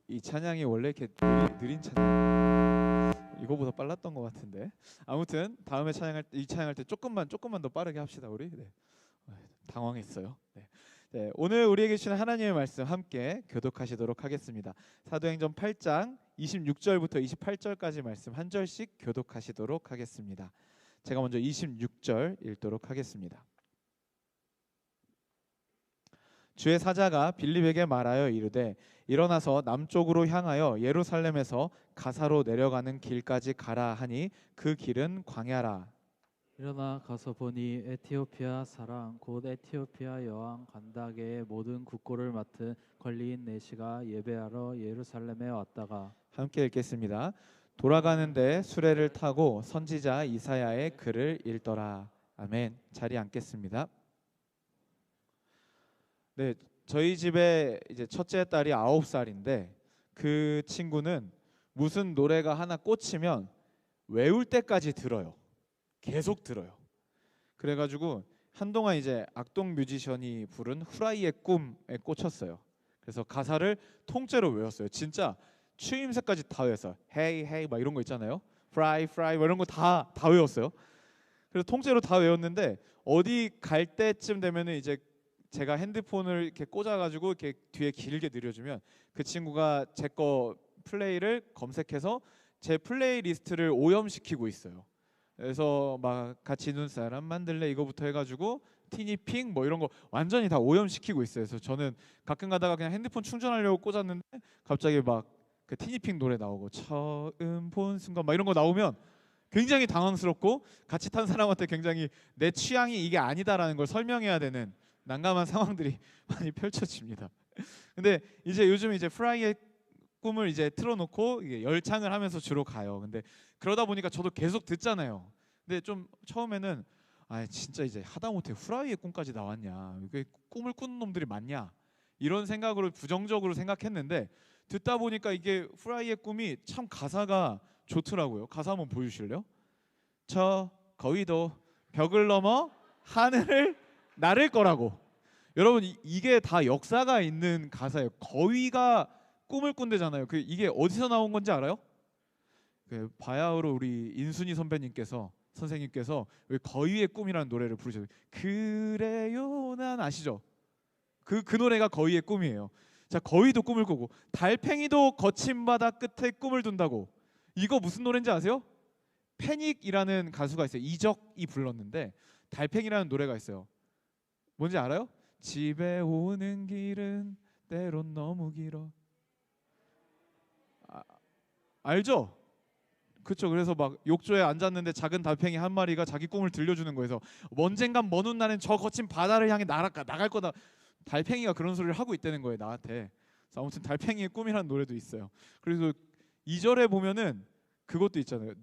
이 찬양이 원래 이렇게 느린 찬양, 이거보다 빨랐던 것 같은데. 아무튼 다음에 이 찬양할 때 조금만 더 빠르게 합시다. 우리 당황했어요. 네, 오늘 우리에게 주시는 하나님의 말씀 함께 교독하시도록 하겠습니다. 사도행전 8장 26절부터 28절까지 말씀 한 절씩 교독하시도록 하겠습니다. 제가 먼저 26절 읽도록 하겠습니다. 주의 사자가 빌립에게 말하여 이르되 일어나서 남쪽으로 향하여 예루살렘에서 가사로 내려가는 길까지 가라 하니 그 길은 광야라. 일어나 가서 보니 에티오피아 사람 곧 에티오피아 여왕 간다게의 모든 국고를 맡은 관리인 내시가 예배하러 예루살렘에 왔다가. 함께 읽겠습니다. 돌아가는데 수레를 타고 선지자 이사야의 글을 읽더라. 아멘. 자리에 앉겠습니다. 네, 저희 집에 이제 첫째 딸이 9살인데 그 친구는 무슨 노래가 하나 꽂히면 외울 때까지 들어요. 계속 들어요. 그래가지고 한동안 이제 악동 뮤지션이 부른 후라이의 꿈에 꽂혔어요. 그래서 가사를 통째로 외웠어요. 진짜 추임새까지 다 외웠어요. Hey hey 막 이런 거 있잖아요. Fry fry 뭐 이런 거 다 외웠어요. 그래서 통째로 다 외웠는데 어디 갈 때쯤 되면은 이제 제가 핸드폰을 이렇게 꽂아가지고 이렇게 뒤에 길게 늘려주면 그 친구가 제 거 플레이를 검색해서 제 플레이리스트를 오염시키고 있어요. 그래서 막 같이 눈사람 만들래 이거부터 해가지고 티니핑 뭐 이런 거 완전히 다 오염시키고 있어요. 그래서 저는 가끔 가다가 그냥 핸드폰 충전하려고 꽂았는데 갑자기 막 그 티니핑 노래 나오고 처음 본 순간 막 이런 거 나오면 굉장히 당황스럽고 같이 탄 사람한테 굉장히 내 취향이 이게 아니다라는 걸 설명해야 되는 난감한 상황들이 많이 펼쳐집니다. 근데 이제 요즘 이제 프라이의 꿈을 이제 틀어놓고 이게 열창을 하면서 주로 가요. 근데 그러다 보니까 저도 계속 듣잖아요. 근데 좀 처음에는 아 진짜 이제 하다못해 후라이의 꿈까지 나왔냐, 이게 꿈을 꾸는 놈들이 많냐 이런 생각으로 부정적으로 생각했는데 듣다 보니까 이게 후라이의 꿈이 참 가사가 좋더라고요. 가사 한번 보여주실래요? 저 거위도 벽을 넘어 하늘을 나를 거라고. 여러분 이게 다 역사가 있는 가사예요. 거위가 꿈을 꾼대잖아요. 이게 어디서 나온 건지 알아요? 그 바야흐로 우리 인순이 선생님께서 왜 거위의 꿈이라는 노래를 부르셨어요. 그래요 난 아시죠? 그 노래가 거위의 꿈이에요. 자, 거위도 꿈을 꾸고 달팽이도 거친 바다 끝에 꿈을 둔다고. 이거 무슨 노래인지 아세요? 패닉이라는 가수가 있어요. 이적이 불렀는데 달팽이라는 노래가 있어요. 뭔지 알아요? 집에 오는 길은 때론 너무 길어. 알죠? 그렇죠. 그래서 막 욕조에 앉았는데 작은 달팽이 한 마리가 자기 꿈을 들려주는 거예요. 언젠간 먼 훗날엔 저 거친 바다를 향해 나갈 거다. 달팽이가 그런 소리를 하고 있다는 거예요, 나한테. 그래서 아무튼 달팽이의 꿈이라는 노래도 있어요. 그래서 2절에 보면은 그것도 있잖아요.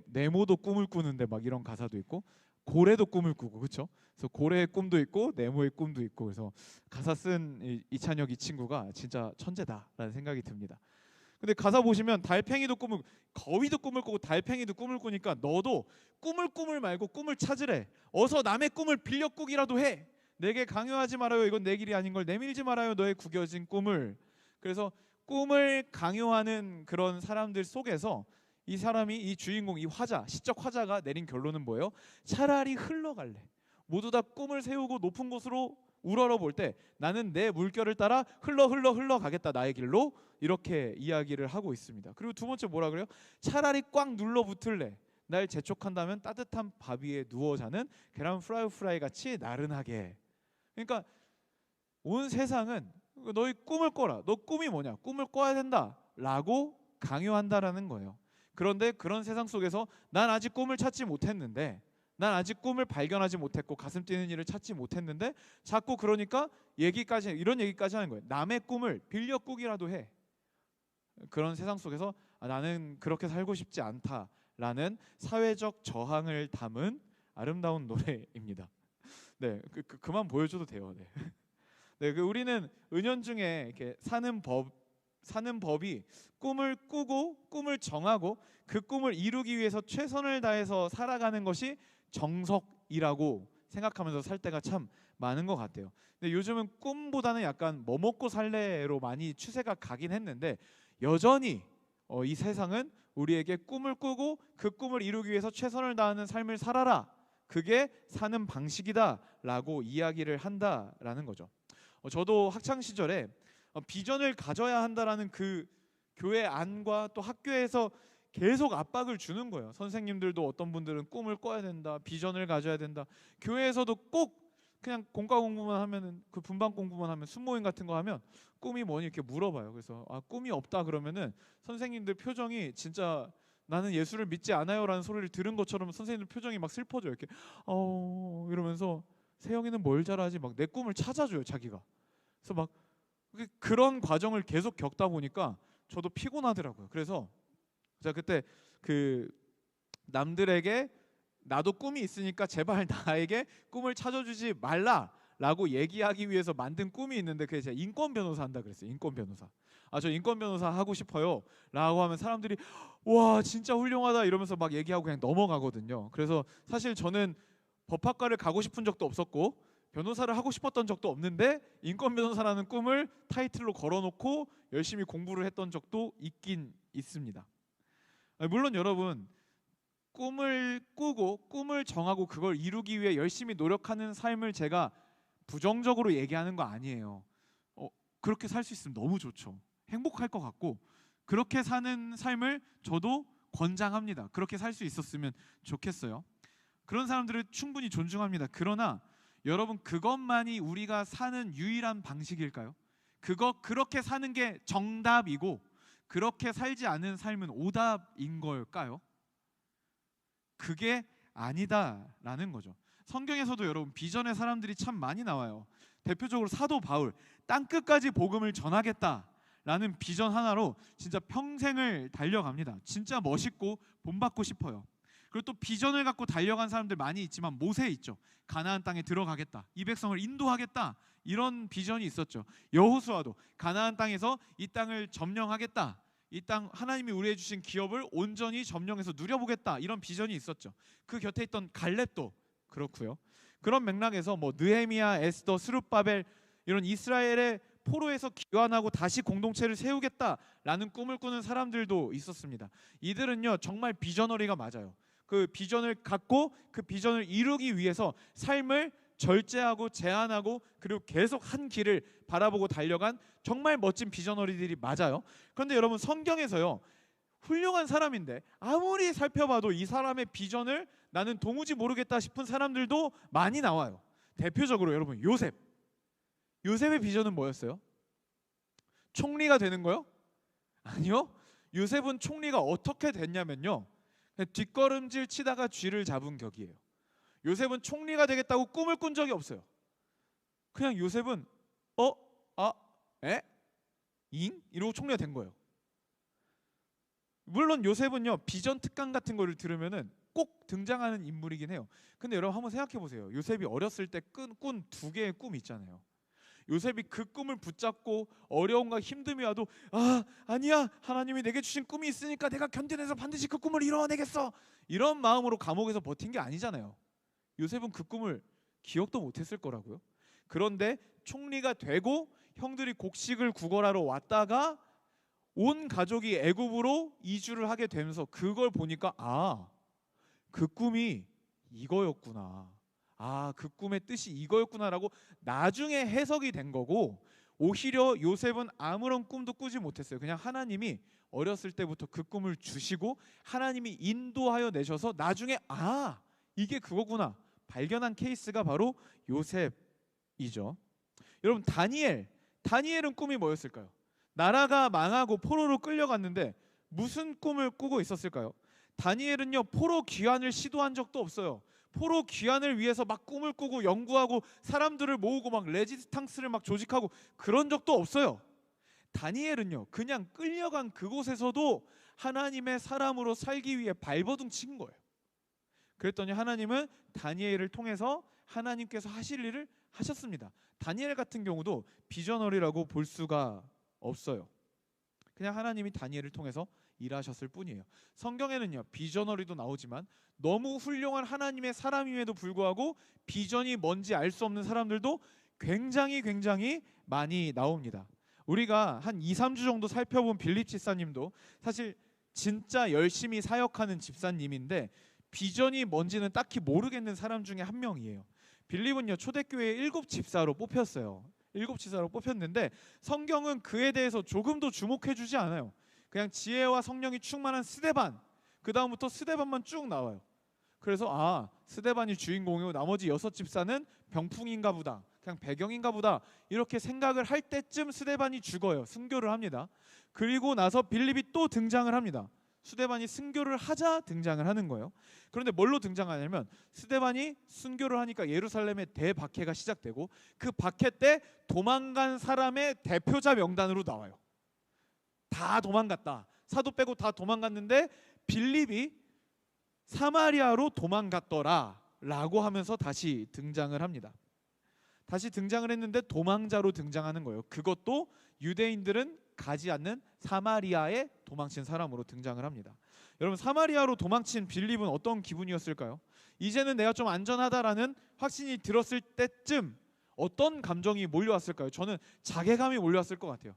네모도 꿈을 꾸는데 막 이런 가사도 있고 고래도 꿈을 꾸고, 그렇죠? 그래서 고래의 꿈도 있고 네모의 꿈도 있고. 그래서 가사 쓴 이찬혁 이 친구가 진짜 천재다라는 생각이 듭니다. 근데 가사 보시면 달팽이도 거위도 꿈을 꾸고 달팽이도 꿈을 꾸니까 너도 꿈을 말고 꿈을 찾으래. 어서 남의 꿈을 빌려 꾸기라도 해. 내게 강요하지 말아요. 이건 내 길이 아닌 걸 내밀지 말아요. 너의 구겨진 꿈을. 그래서 꿈을 강요하는 그런 사람들 속에서 이 사람이, 이 주인공, 이 화자, 시적 화자가 내린 결론은 뭐예요? 차라리 흘러갈래. 모두 다 꿈을 세우고 높은 곳으로 우러러볼 때 나는 내 물결을 따라 흘러가겠다, 나의 길로. 이렇게 이야기를 하고 있습니다. 그리고 두 번째 뭐라 그래요? 차라리 꽉 눌러붙을래. 날 재촉한다면 따뜻한 밥 위에 누워 자는 계란 프라이 같이 나른하게. 그러니까 온 세상은 너희 꿈을 꿔라. 너 꿈이 뭐냐? 꿈을 꿔야 된다라고 강요한다라는 거예요. 그런데 그런 세상 속에서 난 아직 꿈을 찾지 못했는데, 난 아직 꿈을 발견하지 못했고 가슴 뛰는 일을 찾지 못했는데 자꾸 그러니까 이런 얘기까지 하는 거예요. 남의 꿈을 빌려 꾸기라도 해. 그런 세상 속에서 나는 그렇게 살고 싶지 않다라는 사회적 저항을 담은 아름다운 노래입니다. 네, 그만 보여줘도 돼요. 네. 네, 우리는 은연중에 이렇게 사는 법이 꿈을 꾸고 꿈을 정하고 그 꿈을 이루기 위해서 최선을 다해서 살아가는 것이 정석이라고 생각하면서 살 때가 참 많은 것 같아요. 근데 요즘은 꿈보다는 약간 뭐 먹고 살래로 많이 추세가 가긴 했는데 여전히 이 세상은 우리에게 꿈을 꾸고 그 꿈을 이루기 위해서 최선을 다하는 삶을 살아라. 그게 사는 방식이다라고 이야기를 한다라는 거죠. 저도 학창 시절에 비전을 가져야 한다라는 그 교회 안과 또 학교에서 계속 압박을 주는 거예요. 선생님들도 어떤 분들은 꿈을 꿔야 된다, 비전을 가져야 된다. 교회에서도 꼭 그냥 공과 공부만 하면은, 그 분반 공부만 하면, 순모임 같은 거 하면 꿈이 뭐니 이렇게 물어봐요. 그래서 꿈이 없다 그러면은 선생님들 표정이 진짜 나는 예수를 믿지 않아요라는 소리를 들은 것처럼 선생님들 표정이 막 슬퍼져요. 이렇게 이러면서 세영이는 뭘 잘하지? 막 내 꿈을 찾아줘요, 자기가. 그래서 막 그런 과정을 계속 겪다 보니까 저도 피곤하더라고요. 그래서 제가 그때 남들에게 나도 꿈이 있으니까 제발 나에게 꿈을 찾아주지 말라 라고 얘기하기 위해서 만든 꿈이 있는데 그게 제가 인권 변호사 한다 그랬어요. 인권 변호사. 저 인권 변호사 하고 싶어요 라고 하면 사람들이 와 진짜 훌륭하다 이러면서 막 얘기하고 그냥 넘어가거든요. 그래서 사실 저는 법학과를 가고 싶은 적도 없었고 변호사를 하고 싶었던 적도 없는데 인권 변호사라는 꿈을 타이틀로 걸어놓고 열심히 공부를 했던 적도 있긴 있습니다. 물론 여러분 꿈을 꾸고 꿈을 정하고 그걸 이루기 위해 열심히 노력하는 삶을 제가 부정적으로 얘기하는 거 아니에요. 그렇게 살 수 있으면 너무 좋죠. 행복할 것 같고 그렇게 사는 삶을 저도 권장합니다. 그렇게 살 수 있었으면 좋겠어요. 그런 사람들을 충분히 존중합니다. 그러나 여러분 그것만이 우리가 사는 유일한 방식일까요? 그렇게 사는 게 정답이고 그렇게 살지 않은 삶은 오답인 걸까요? 그게 아니다라는 거죠. 성경에서도 여러분 비전의 사람들이 참 많이 나와요. 대표적으로 사도 바울, 땅끝까지 복음을 전하겠다라는 비전 하나로 진짜 평생을 달려갑니다. 진짜 멋있고 본받고 싶어요. 그리고 또 비전을 갖고 달려간 사람들 많이 있지만 모세 있죠. 가나안 땅에 들어가겠다, 이 백성을 인도하겠다, 이런 비전이 있었죠. 여호수아도 가나안 땅에서 이 땅을 점령하겠다, 이 땅 하나님이 우리에게 주신 기업을 온전히 점령해서 누려보겠다, 이런 비전이 있었죠. 그 곁에 있던 갈렙도 그렇고요. 그런 맥락에서 뭐 느헤미야, 에스더, 스룹바벨 이런 이스라엘의 포로에서 귀환하고 다시 공동체를 세우겠다라는 꿈을 꾸는 사람들도 있었습니다. 이들은요 정말 비저너리가 맞아요. 그 비전을 갖고 그 비전을 이루기 위해서 삶을 절제하고 제한하고 그리고 계속 한 길을 바라보고 달려간 정말 멋진 비저너리들이 맞아요. 그런데 여러분 성경에서요 훌륭한 사람인데 아무리 살펴봐도 이 사람의 비전을 나는 도무지 모르겠다 싶은 사람들도 많이 나와요. 대표적으로 여러분 요셉의 비전은 뭐였어요? 총리가 되는 거요? 아니요. 요셉은 총리가 어떻게 됐냐면요 뒷걸음질 치다가 쥐를 잡은 격이에요. 요셉은 총리가 되겠다고 꿈을 꾼 적이 없어요. 그냥 요셉은 이러고 총리가 된 거예요. 물론 요셉은요 비전 특강 같은 거를 들으면은 꼭 등장하는 인물이긴 해요. 근데 여러분 한번 생각해 보세요. 요셉이 어렸을 때 꾼 두 개의 꿈이 있잖아요. 요셉이 그 꿈을 붙잡고 어려움과 힘듦이 와도 아니야 하나님이 내게 주신 꿈이 있으니까 내가 견뎌내서 반드시 그 꿈을 이뤄내겠어, 이런 마음으로 감옥에서 버틴 게 아니잖아요. 요셉은 그 꿈을 기억도 못했을 거라고요. 그런데 총리가 되고 형들이 곡식을 구걸하러 왔다가 온 가족이 애굽으로 이주를 하게 되면서 그걸 보니까 그 꿈이 이거였구나, 그 꿈의 뜻이 이거였구나라고 나중에 해석이 된 거고, 오히려 요셉은 아무런 꿈도 꾸지 못했어요. 그냥 하나님이 어렸을 때부터 그 꿈을 주시고 하나님이 인도하여 내셔서 나중에 이게 그거구나 발견한 케이스가 바로 요셉이죠. 여러분 다니엘은 꿈이 뭐였을까요? 나라가 망하고 포로로 끌려갔는데 무슨 꿈을 꾸고 있었을까요? 다니엘은요 포로 귀환을 시도한 적도 없어요. 포로 귀환을 위해서 막 꿈을 꾸고 연구하고 사람들을 모으고 막 레지스탕스를 막 조직하고 그런 적도 없어요. 다니엘은요 그냥 끌려간 그곳에서도 하나님의 사람으로 살기 위해 발버둥 친 거예요. 그랬더니 하나님은 다니엘을 통해서 하나님께서 하실 일을 하셨습니다. 다니엘 같은 경우도 비저너리라고 볼 수가 없어요. 그냥 하나님이 다니엘을 통해서 일하셨을 뿐이에요. 성경에는요 비저너리도 나오지만 너무 훌륭한 하나님의 사람임에도 불구하고 비전이 뭔지 알 수 없는 사람들도 굉장히 많이 나옵니다. 우리가 한 2-3주 정도 살펴본 빌립 집사님도 사실 진짜 열심히 사역하는 집사님인데 비전이 뭔지는 딱히 모르겠는 사람 중에 한 명이에요. 빌립은요 초대교회의 7 집사로 뽑혔어요. 7 집사로 뽑혔는데 성경은 그에 대해서 조금도 주목해주지 않아요. 그냥 지혜와 성령이 충만한 스데반, 그 다음부터 스데반만 쭉 나와요. 그래서 스데반이 주인공이고 나머지 6 집사는 병풍인가 보다, 그냥 배경인가 보다, 이렇게 생각을 할 때쯤 스데반이 죽어요. 순교를 합니다. 그리고 나서 빌립이 또 등장을 합니다. 스데반이 순교를 하자 등장을 하는 거예요. 그런데 뭘로 등장하냐면 스데반이 순교를 하니까 예루살렘의 대박해가 시작되고 그 박해 때 도망간 사람의 대표자 명단으로 나와요. 다 도망갔다. 사도 빼고 다 도망갔는데 빌립이 사마리아로 도망갔더라 라고 하면서 다시 등장을 합니다. 다시 등장을 했는데 도망자로 등장하는 거예요. 그것도 유대인들은 가지 않는 사마리아에 도망친 사람으로 등장을 합니다. 여러분, 사마리아로 도망친 빌립은 어떤 기분이었을까요? 이제는 내가 좀 안전하다라는 확신이 들었을 때쯤 어떤 감정이 몰려왔을까요? 저는 자괴감이 몰려왔을 것 같아요.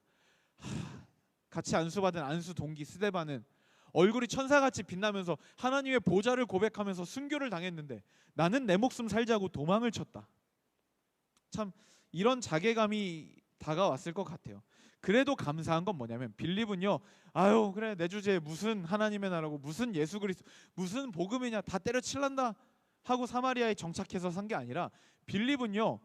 같이 안수받은 안수 동기 스데반은 얼굴이 천사같이 빛나면서 하나님의 보좌를 고백하면서 순교를 당했는데 나는 내 목숨 살자고 도망을 쳤다. 참 이런 자괴감이 다가왔을 것 같아요. 그래도 감사한 건 뭐냐면 빌립은요, 아유 그래 내 주제에 무슨 하나님의 나라고 무슨 예수 그리스도 무슨 복음이냐 다 때려칠란다 하고 사마리아에 정착해서 산 게 아니라 빌립은요,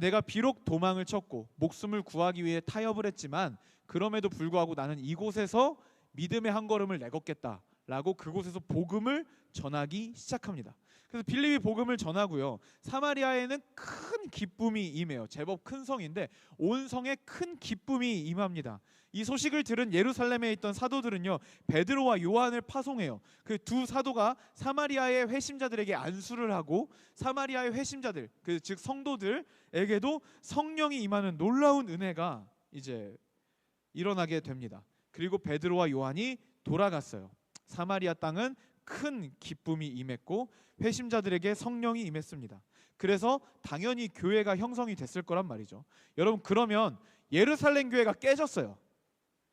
내가 비록 도망을 쳤고 목숨을 구하기 위해 타협을 했지만 그럼에도 불구하고 나는 이곳에서 믿음의 한 걸음을 내걷겠다라고 그곳에서 복음을 전하기 시작합니다. 그래서 빌립이 복음을 전하고요, 사마리아에는 큰 기쁨이 임해요. 제법 큰 성인데 온 성에 큰 기쁨이 임합니다. 이 소식을 들은 예루살렘에 있던 사도들은요, 베드로와 요한을 파송해요. 그 두 사도가 사마리아의 회심자들에게 안수를 하고 사마리아의 회심자들, 즉 성도들에게도 성령이 임하는 놀라운 은혜가 이제 일어나게 됩니다. 그리고 베드로와 요한이 돌아갔어요. 사마리아 땅은 큰 기쁨이 임했고 회심자들에게 성령이 임했습니다. 그래서 당연히 교회가 형성이 됐을 거란 말이죠. 여러분, 그러면 예루살렘 교회가 깨졌어요.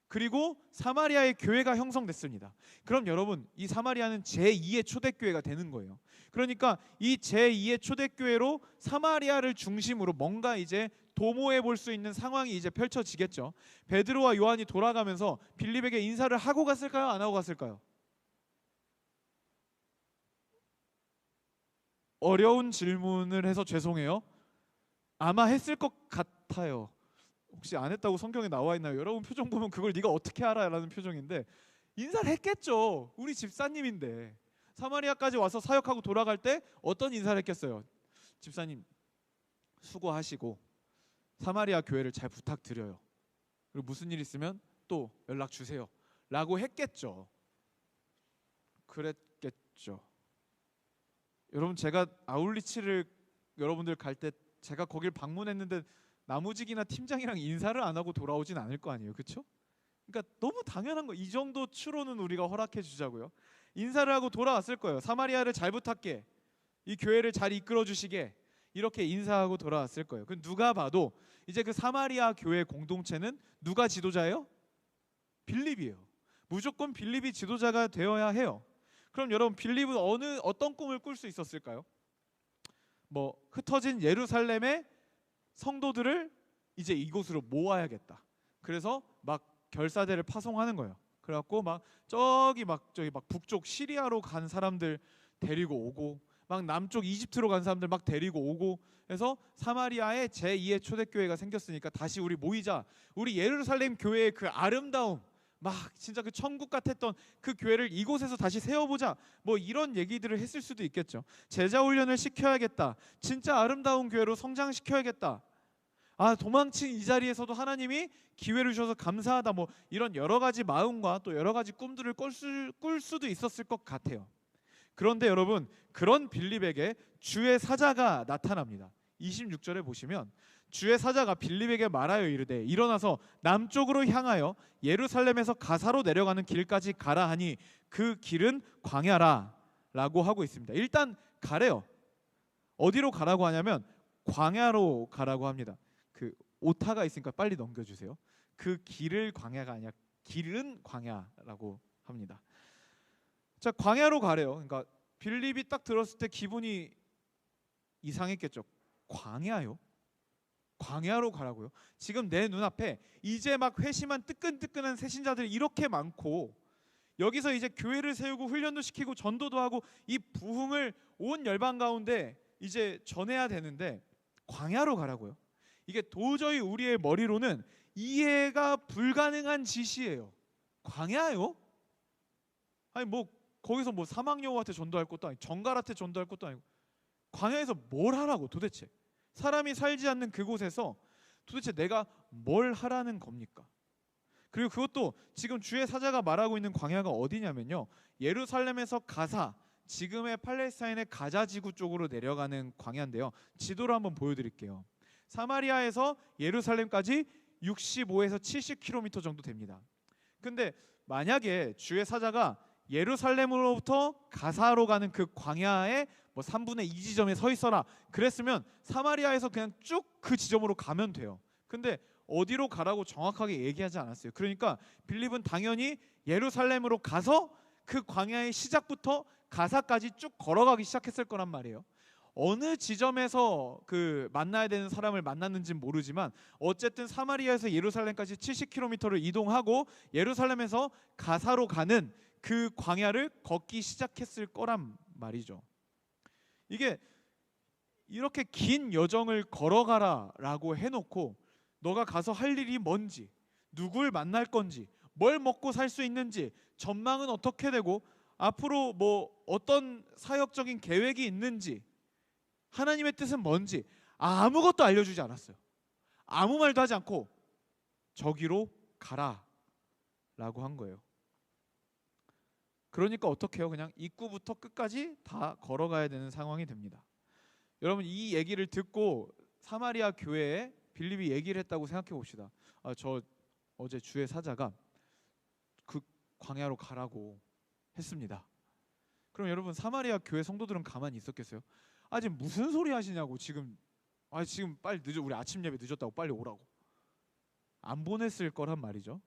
그리고 사마리아의 교회가 형성됐습니다. 그럼 여러분, 이 사마리아는 제2의 초대교회가 되는 거예요. 그러니까 이 제2의 초대교회로 사마리아를 중심으로 뭔가 이제 도모해 볼 수 있는 상황이 이제 펼쳐지겠죠. 베드로와 요한이 돌아가면서 빌립에게 인사를 하고 갔을까요? 안 하고 갔을까요? 어려운 질문을 해서 죄송해요. 아마 했을 것 같아요. 혹시 안 했다고 성경에 나와 있나요? 여러분 표정 보면 그걸 네가 어떻게 알아? 라는 표정인데 인사를 했겠죠. 우리 집사님인데. 사마리아까지 와서 사역하고 돌아갈 때 어떤 인사를 했겠어요? 집사님 수고하시고 사마리아 교회를 잘 부탁드려요. 그리고 무슨 일 있으면 또 연락 주세요 라고 했겠죠. 그랬겠죠. 여러분, 제가 아울리치를 여러분들 갈 때 제가 거길 방문했는데 나무직이나 팀장이랑 인사를 안 하고 돌아오진 않을 거 아니에요. 그렇죠? 그러니까 너무 당연한 거. 이 정도 추로는 우리가 허락해 주자고요. 인사를 하고 돌아왔을 거예요. 사마리아를 잘 부탁해, 이 교회를 잘 이끌어 주시게, 이렇게 인사하고 돌아왔을 거예요. 그 누가 봐도 이제 그 사마리아 교회 공동체는 누가 지도자예요? 빌립이에요. 무조건 빌립이 지도자가 되어야 해요. 그럼 여러분, 빌립은 어떤 꿈을 꿀 수 있었을까요? 뭐 흩어진 예루살렘의 성도들을 이제 이곳으로 모아야겠다. 그래서 막 결사대를 파송하는 거예요. 그래갖고 막 저기 북쪽 시리아로 간 사람들 데리고 오고, 막 남쪽 이집트로 간 사람들 막 데리고 오고 해서 사마리아에 제2의 초대교회가 생겼으니까 다시 우리 모이자. 우리 예루살렘 교회의 그 아름다움, 막 진짜 그 천국 같았던 그 교회를 이곳에서 다시 세워보자. 뭐 이런 얘기들을 했을 수도 있겠죠. 제자 훈련을 시켜야겠다. 진짜 아름다운 교회로 성장시켜야겠다. 도망친 이 자리에서도 하나님이 기회를 주셔서 감사하다. 뭐 이런 여러 가지 마음과 또 여러 가지 꿈들을 꿀 수도 있었을 것 같아요. 그런데 여러분, 그런 빌립에게 주의 사자가 나타납니다. 26절에 보시면 주의 사자가 빌립에게 말하여 이르되 일어나서 남쪽으로 향하여 예루살렘에서 가사로 내려가는 길까지 가라 하니 그 길은 광야라 라고 하고 있습니다. 일단 가래요. 어디로 가라고 하냐면 광야로 가라고 합니다. 그 오타가 있으니까 빨리 넘겨주세요. 그 길을 광야가 아니라 길은 광야라고 합니다. 자, 광야로 가래요. 그러니까 빌립이 딱 들었을 때 기분이 이상했겠죠. 광야요? 광야로 가라고요? 지금 내 눈앞에 이제 막 회심한 뜨끈뜨끈한 새신자들이 이렇게 많고 여기서 이제 교회를 세우고 훈련도 시키고 전도도 하고 이 부흥을 온 열방 가운데 이제 전해야 되는데 광야로 가라고요? 이게 도저히 우리의 머리로는 이해가 불가능한 짓이에요. 광야요? 아니 뭐 거기서 뭐 사막여우한테 전도할 것도 아니고 정갈한테 전도할 것도 아니고 광야에서 뭘 하라고 도대체? 사람이 살지 않는 그곳에서 도대체 내가 뭘 하라는 겁니까? 그리고 그것도 지금 주의 사자가 말하고 있는 광야가 어디냐면요, 예루살렘에서 가사, 지금의 팔레스타인의 가자 지구 쪽으로 내려가는 광야인데요. 지도를 한번 보여드릴게요. 사마리아에서 예루살렘까지 65에서 70km 정도 됩니다. 근데 만약에 주의 사자가 예루살렘으로부터 가사로 가는 그 광야에 뭐 3분의 2 지점에 서 있어라 그랬으면 사마리아에서 그냥 쭉 그 지점으로 가면 돼요. 근데 어디로 가라고 정확하게 얘기하지 않았어요. 그러니까 빌립은 당연히 예루살렘으로 가서 그 광야의 시작부터 가사까지 쭉 걸어가기 시작했을 거란 말이에요. 어느 지점에서 그 만나야 되는 사람을 만났는지는 모르지만 어쨌든 사마리아에서 예루살렘까지 70km를 이동하고 예루살렘에서 가사로 가는 그 광야를 걷기 시작했을 거란 말이죠. 이게 이렇게 긴 여정을 걸어가라라고 해놓고 너가 가서 할 일이 뭔지, 누굴 만날 건지, 뭘 먹고 살 수 있는지, 전망은 어떻게 되고 앞으로 뭐 어떤 사역적인 계획이 있는지, 하나님의 뜻은 뭔지 아무것도 알려주지 않았어요. 아무 말도 하지 않고 저기로 가라 라고 한 거예요. 그러니까 어떻게 해요? 그냥 입구부터 끝까지 다 걸어가야 되는 상황이 됩니다. 여러분, 이 얘기를 듣고 사마리아 교회에 빌립이 얘기를 했다고 생각해 봅시다. 저 어제 주의 사자가 그 광야로 가라고 했습니다. 그럼 여러분, 사마리아 교회 성도들은 가만히 있었겠어요? 지금 무슨 소리 하시냐고, 지금 빨리 늦어, 우리 아침 예배 늦었다고 빨리 오라고 안 보냈을 거란 말이죠.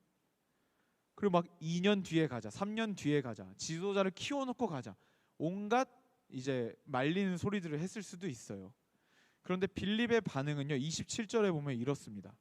그리고 막 2년 뒤에 가자, 3년 뒤에 가자, 지도자를 키워놓고 가자, 온갖 이제 말리는 소리들을 했을 수도 있어요. 그런데 빌립의 반응은요, 27절에 보면 이렇습니다.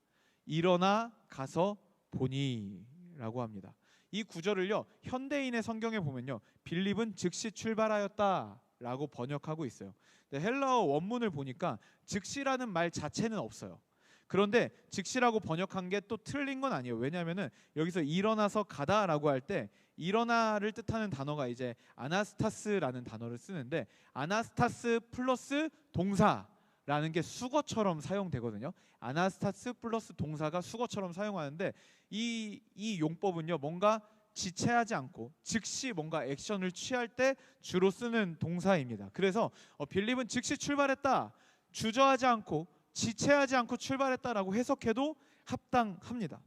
일어나 가서 보니 라고 합니다. 이 구절을요, 현대인의 성경에 보면요, 빌립은 즉시 출발하였다 라고 번역하고 있어요. 근데 헬라어 원문을 보니까 즉시라는 말 자체는 없어요. 그런데 즉시라고 번역한 게 또 틀린 건 아니에요. 왜냐하면은 여기서 일어나서 가다라고 할 때 일어나를 뜻하는 단어가 이제 아나스타스라는 단어를 쓰는데, 아나스타스 플러스 동사라는 게 수거처럼 사용되거든요. 아나스타스 플러스 동사가 수거처럼 사용하는데, 이 용법은요, 뭔가 지체하지 않고 즉시 뭔가 액션을 취할 때 주로 쓰는 동사입니다. 그래서 빌립은 즉시 출발했다, 주저하지 않고 지체하지 않고 출발했다라고 해석해도 합당합니다.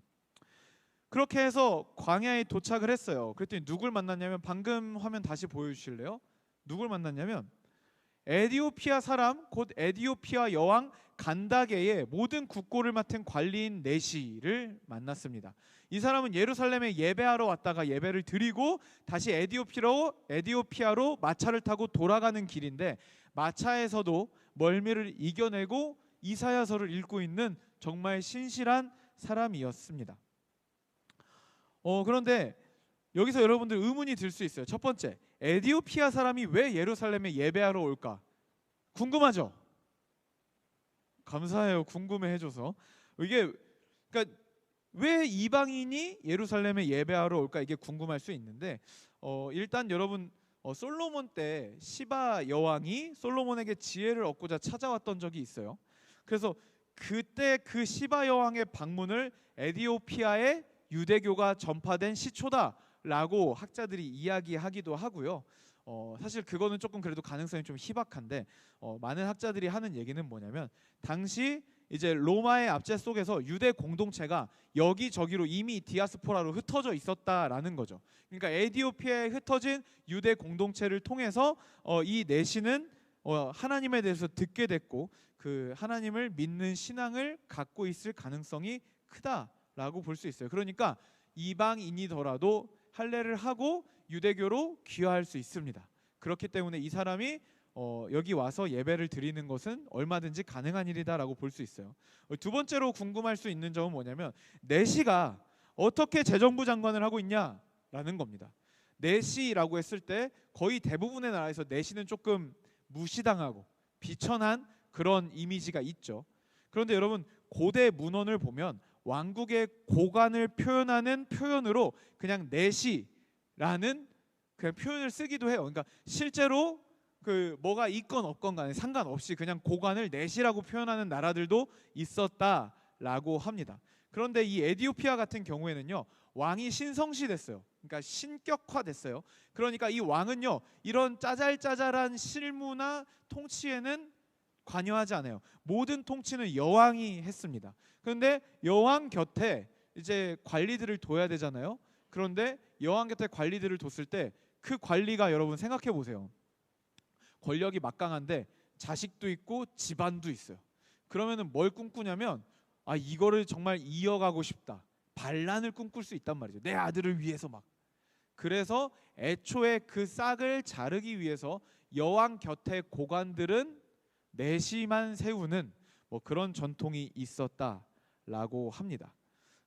그렇게 해서 광야에 도착을 했어요. 그랬더니 누굴 만났냐면, 방금 화면 다시 보여주실래요? 누굴 만났냐면 에디오피아 사람, 곧 에디오피아 여왕 간다게의 모든 국고를 맡은 관리인 네시를 만났습니다. 이 사람은 예루살렘에 예배하러 왔다가 예배를 드리고 다시 에디오피아로 마차를 타고 돌아가는 길인데, 마차에서도 멀미를 이겨내고 이사야서를 읽고 있는 정말 신실한 사람이었습니다. 그런데 여기서 여러분들 의문이 들 수 있어요. 첫 번째, 에디오피아 사람이 왜 예루살렘에 예배하러 올까? 궁금하죠? 감사해요, 궁금해해줘서. 이게 그러니까 왜 이방인이 예루살렘에 예배하러 올까, 이게 궁금할 수 있는데, 일단 여러분, 솔로몬 때 시바 여왕이 솔로몬에게 지혜를 얻고자 찾아왔던 적이 있어요. 그래서 그때 그 시바 여왕의 방문을 에디오피아에 유대교가 전파된 시초다라고 학자들이 이야기하기도 하고요. 사실 그거는 조금 그래도 가능성이 좀 희박한데, 많은 학자들이 하는 얘기는 뭐냐면, 당시 이제 로마의 압제 속에서 유대 공동체가 여기저기로 이미 디아스포라로 흩어져 있었다라는 거죠. 그러니까 에디오피아에 흩어진 유대 공동체를 통해서 이 내시는 하나님에 대해서 듣게 됐고, 그 하나님을 믿는 신앙을 갖고 있을 가능성이 크다라고 볼 수 있어요. 그러니까 이방인이더라도 할례를 하고 유대교로 귀화할 수 있습니다. 그렇기 때문에 이 사람이 여기 와서 예배를 드리는 것은 얼마든지 가능한 일이다라고 볼 수 있어요. 두 번째로 궁금할 수 있는 점은 뭐냐면, 내시가 어떻게 재정부 장관을 하고 있냐라는 겁니다. 내시라고 했을 때 거의 대부분의 나라에서 내시는 조금 무시당하고 비천한 그런 이미지가 있죠. 그런데 여러분, 고대 문헌을 보면 왕국의 고관을 표현하는 표현으로 그냥 내시라는 그냥 표현을 쓰기도 해요. 그러니까 실제로 그 뭐가 있건 없건 간에 상관없이 그냥 고관을 내시라고 표현하는 나라들도 있었다라고 합니다. 그런데 이 에디오피아 같은 경우에는요, 왕이 신성시됐어요. 그러니까 신격화됐어요. 그러니까 이 왕은요, 이런 짜잘짜잘한 실무나 통치에는 관여하지 않아요. 모든 통치는 여왕이 했습니다. 그런데 여왕 곁에 이제 관리들을 둬야 되잖아요. 그런데 여왕 곁에 관리들을 뒀을 때 그 관리가 여러분 생각해 보세요. 권력이 막강한데 자식도 있고 집안도 있어요. 그러면은 뭘 꿈꾸냐면 이거를 정말 이어가고 싶다. 반란을 꿈꿀 수 있단 말이죠. 내 아들을 위해서 막. 그래서 애초에 그 싹을 자르기 위해서 여왕 곁에 고관들은 내시만 세우는 뭐 그런 전통이 있었다라고 합니다.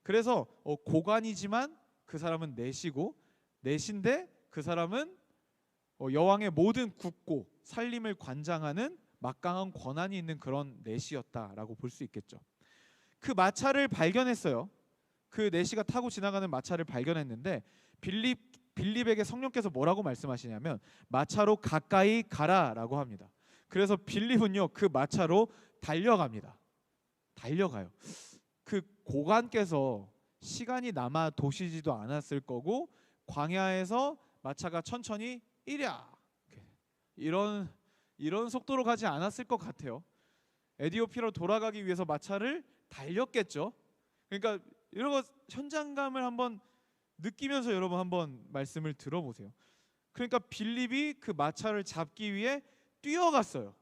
그래서 고관이지만 그 사람은 내시고, 내신데 그 사람은 여왕의 모든 국고 살림을 관장하는 막강한 권한이 있는 그런 내시였다라고 볼 수 있겠죠. 그 마차를 발견했어요. 그 내시가 타고 지나가는 마차를 발견했는데 빌립에게 성령께서 뭐라고 말씀하시냐면 마차로 가까이 가라라고 합니다. 그래서 빌립은요 그 마차로 달려갑니다. 달려가요. 그 고관께서 시간이 남아 도시지도 않았을 거고 광야에서 마차가 천천히 이랴 이런 속도로 가지 않았을 것 같아요. 에디오피아로 돌아가기 위해서 마차를 달렸겠죠. 그러니까 이런 거 현장감을 한번 느끼면서 여러분 한번 말씀을 들어보세요. 그러니까 빌립이 그 마차를 잡기 위해 뛰어갔어요.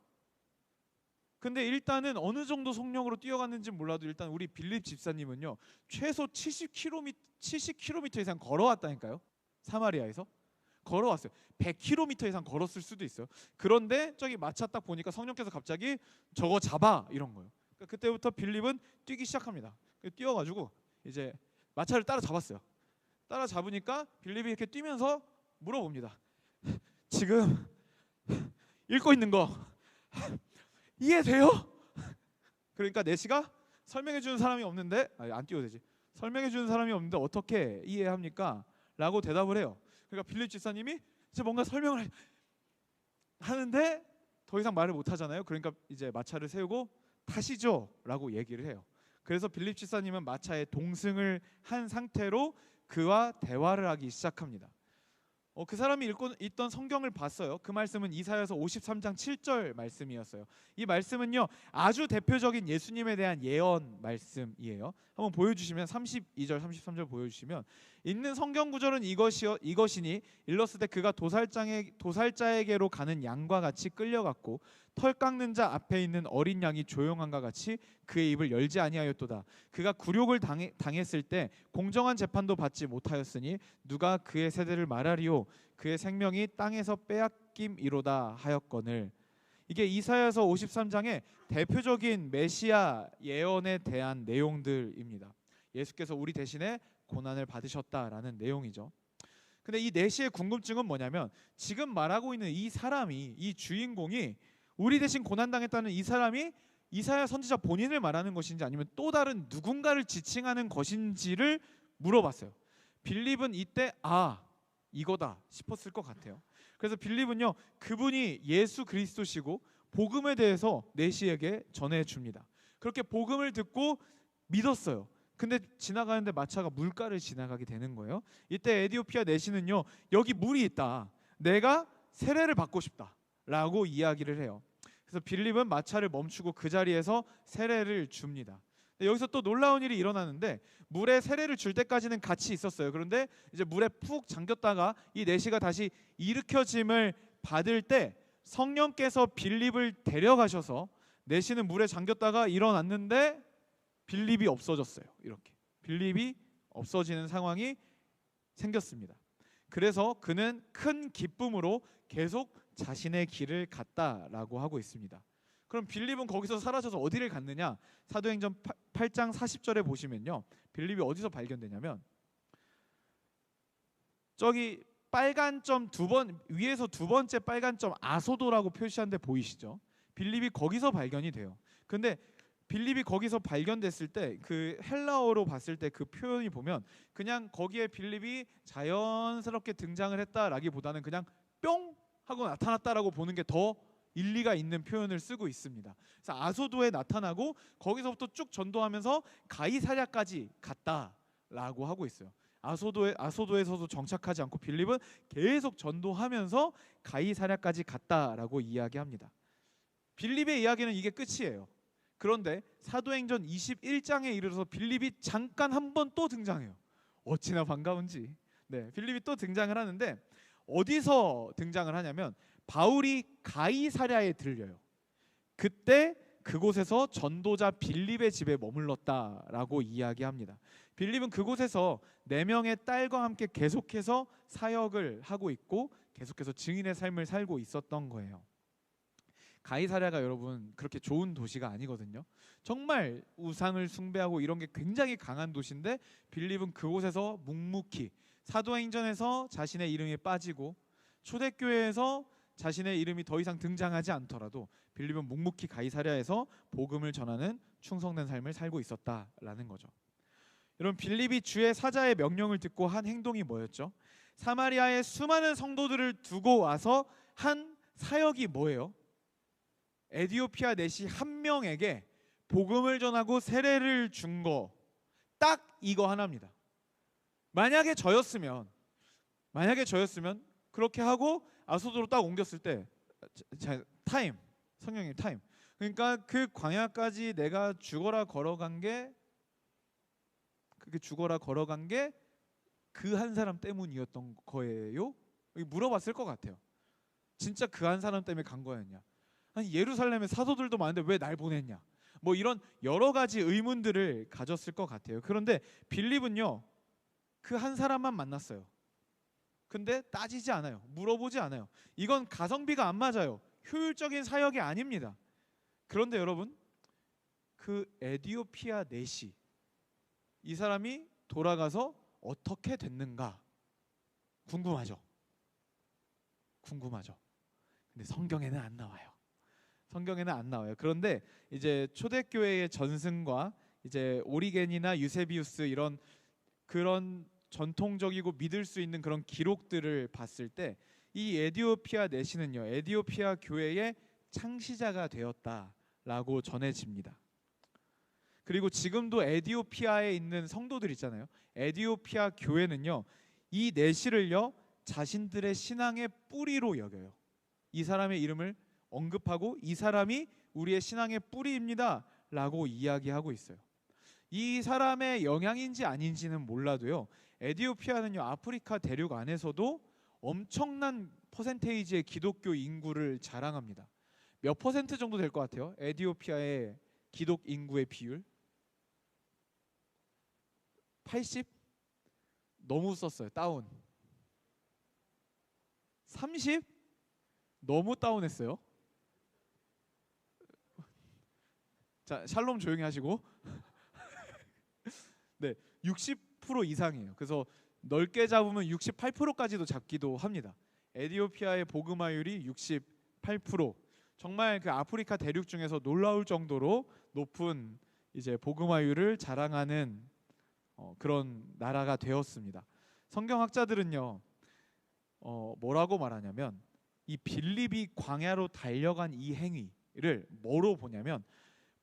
근데 일단은 어느 정도 속력으로 뛰어갔는지 몰라도 일단 우리 빌립 집사님은요 최소 70km 이상 걸어왔다니까요. 사마리아에서 걸어왔어요. 100km 이상 걸었을 수도 있어요. 그런데 저기 마차 딱 보니까 성령께서 갑자기 저거 잡아 이런 거예요. 그러니까 그때부터 빌립은 뛰기 시작합니다. 뛰어가지고 이제 마차를 따라잡았어요. 따라잡으니까 빌립이 이렇게 뛰면서 물어봅니다. 지금 읽고 있는 거 이해돼요? 그러니까 내시가 설명해 주는 사람이 없는데 안 뛰어도 되지. 설명해 주는 사람이 없는데 어떻게 이해합니까? 라고 대답을 해요. 그러니까 빌립 집사님이 이제 뭔가 설명을 하는데 더 이상 말을 못 하잖아요. 그러니까 이제 마차를 세우고 타시죠 라고 얘기를 해요. 그래서 빌립 집사님은 마차에 동승을 한 상태로 그와 대화를 하기 시작합니다. 그 사람이 읽던 성경을 봤어요. 그 말씀은 이사야서 53장 7절 말씀이었어요. 이 말씀은요 아주 대표적인 예수님에 대한 예언 말씀이에요. 한번 보여주시면 32절 33절 보여주시면 있는 성경 구절은 이것이니 일렀을 그가 도살자에게로 가는 양과 같이 끌려갔고 털 깎는 자 앞에 있는 어린 양이 조용함과 같이 그의 입을 열지 아니하였도다. 그가 굴욕을 당했을 때 공정한 재판도 받지 못하였으니 누가 그의 세대를 말하리요. 그의 생명이 땅에서 빼앗김이로다 하였거늘. 이게 이사야서 53장의 대표적인 메시아 예언에 대한 내용들입니다. 예수께서 우리 대신에 고난을 받으셨다라는 내용이죠. 근데 이 내시의 궁금증은 뭐냐면 지금 말하고 있는 이 사람이, 이 주인공이 우리 대신 고난당했다는 이 사람이 이사야 선지자 본인을 말하는 것인지 아니면 또 다른 누군가를 지칭하는 것인지를 물어봤어요. 빌립은 이때 이거다 싶었을 것 같아요. 그래서 빌립은요 그분이 예수 그리스도시고 복음에 대해서 내시에게 전해줍니다. 그렇게 복음을 듣고 믿었어요. 근데 지나가는데 마차가 물가를 지나가게 되는 거예요. 이때 에디오피아 내시는요 여기 물이 있다. 내가 세례를 받고 싶다 라고 이야기를 해요. 그래서 빌립은 마차를 멈추고 그 자리에서 세례를 줍니다. 여기서 또 놀라운 일이 일어나는데 물에 세례를 줄 때까지는 같이 있었어요. 그런데 이제 물에 푹 잠겼다가 이 내시가 다시 일으켜짐을 받을 때 성령께서 빌립을 데려가셔서 내시는 물에 잠겼다가 일어났는데 빌립이 없어졌어요. 이렇게 빌립이 없어지는 상황이 생겼습니다. 그래서 그는 큰 기쁨으로 계속 자신의 길을 갔다라고 하고 있습니다. 그럼 빌립은 거기서 사라져서 어디를 갔느냐? 사도행전 8장 40절에 보시면요. 빌립이 어디서 발견되냐면 저기 빨간 점 위에서 두 번째 빨간 점 아소도라고 표시한 데 보이시죠? 빌립이 거기서 발견이 돼요. 근데 빌립이 거기서 발견됐을 때 그 헬라어로 봤을 때 그 표현이 보면 그냥 거기에 빌립이 자연스럽게 등장을 했다라기보다는 그냥 뿅 하고 나타났다라고 보는 게 더 일리가 있는 표현을 쓰고 있습니다. 그래서 아소도에 나타나고 거기서부터 쭉 전도하면서 가이사랴까지 갔다라고 하고 있어요. 아소도에서도 정착하지 않고 빌립은 계속 전도하면서 가이사랴까지 갔다라고 이야기합니다. 빌립의 이야기는 이게 끝이에요. 그런데 사도행전 21장에 이르러서 빌립이 잠깐 한 번 또 등장해요. 어찌나 반가운지. 네, 빌립이 또 등장을 하는데 어디서 등장을 하냐면 바울이 가이사랴에 들려요. 그때 그곳에서 전도자 빌립의 집에 머물렀다라고 이야기합니다. 빌립은 그곳에서 4명의 딸과 함께 계속해서 사역을 하고 있고 계속해서 증인의 삶을 살고 있었던 거예요. 가이사랴가 여러분 그렇게 좋은 도시가 아니거든요. 정말 우상을 숭배하고 이런 게 굉장히 강한 도시인데 빌립은 그곳에서 묵묵히 사도행전에서 자신의 이름이 빠지고 초대교회에서 자신의 이름이 더 이상 등장하지 않더라도 빌립은 묵묵히 가이사랴에서 복음을 전하는 충성된 삶을 살고 있었다라는 거죠. 여러분 빌립이 주의 사자의 명령을 듣고 한 행동이 뭐였죠? 사마리아의 수많은 성도들을 두고 와서 한 사역이 뭐예요? 에디오피아 내시 한 명에게 복음을 전하고 세례를 준 거 딱 이거 하나입니다. 만약에 저였으면 그렇게 하고 아소도로 딱 옮겼을 때 타임, 성령님 타임. 그러니까 그 광야까지 내가 죽어라 걸어간 게 그 한 사람 때문이었던 거예요? 물어봤을 것 같아요. 진짜 그 한 사람 때문에 간 거였냐? 아니 예루살렘에 사도들도 많은데 왜 날 보냈냐? 뭐 이런 여러 가지 의문들을 가졌을 것 같아요. 그런데 빌립은요 그 한 사람만 만났어요. 근데 따지지 않아요. 물어보지 않아요. 이건 가성비가 안 맞아요. 효율적인 사역이 아닙니다. 그런데 여러분 그 에디오피아 내시 이 사람이 돌아가서 어떻게 됐는가 궁금하죠. 근데 성경에는 안 나와요. 그런데 이제 초대교회의 전승과 이제 오리겐이나 유세비우스 이런 그런 전통적이고 믿을 수 있는 그런 기록들을 봤을 때 이 에디오피아 내시는요 에디오피아 교회의 창시자가 되었다라고 전해집니다. 그리고 지금도 에디오피아에 있는 성도들 있잖아요. 에디오피아 교회는요 이 내시를요 자신들의 신앙의 뿌리로 여겨요. 이 사람의 이름을 언급하고 이 사람이 우리의 신앙의 뿌리입니다 라고 이야기하고 있어요. 이 사람의 영향인지 아닌지는 몰라도요 에디오피아는요 아프리카 대륙 안에서도 엄청난 퍼센테이지의 기독교 인구를 자랑합니다. 몇 퍼센트 정도 될 것 같아요? 에디오피아의 기독 인구의 비율 80? 너무 썼어요. 다운 30? 너무 다운했어요. 자, 샬롬 조용히 하시고 네, 60% 이상이에요. 그래서 넓게 잡으면 68%까지도 잡기도 합니다. 에디오피아의 복음화율이 68%. 정말 그 아프리카 대륙 중에서 놀라울 정도로 높은 이제 복음화율을 자랑하는 그런 나라가 되었습니다. 성경학자들은요 뭐라고 말하냐면 이 빌립이 광야로 달려간 이 행위를 뭐로 보냐면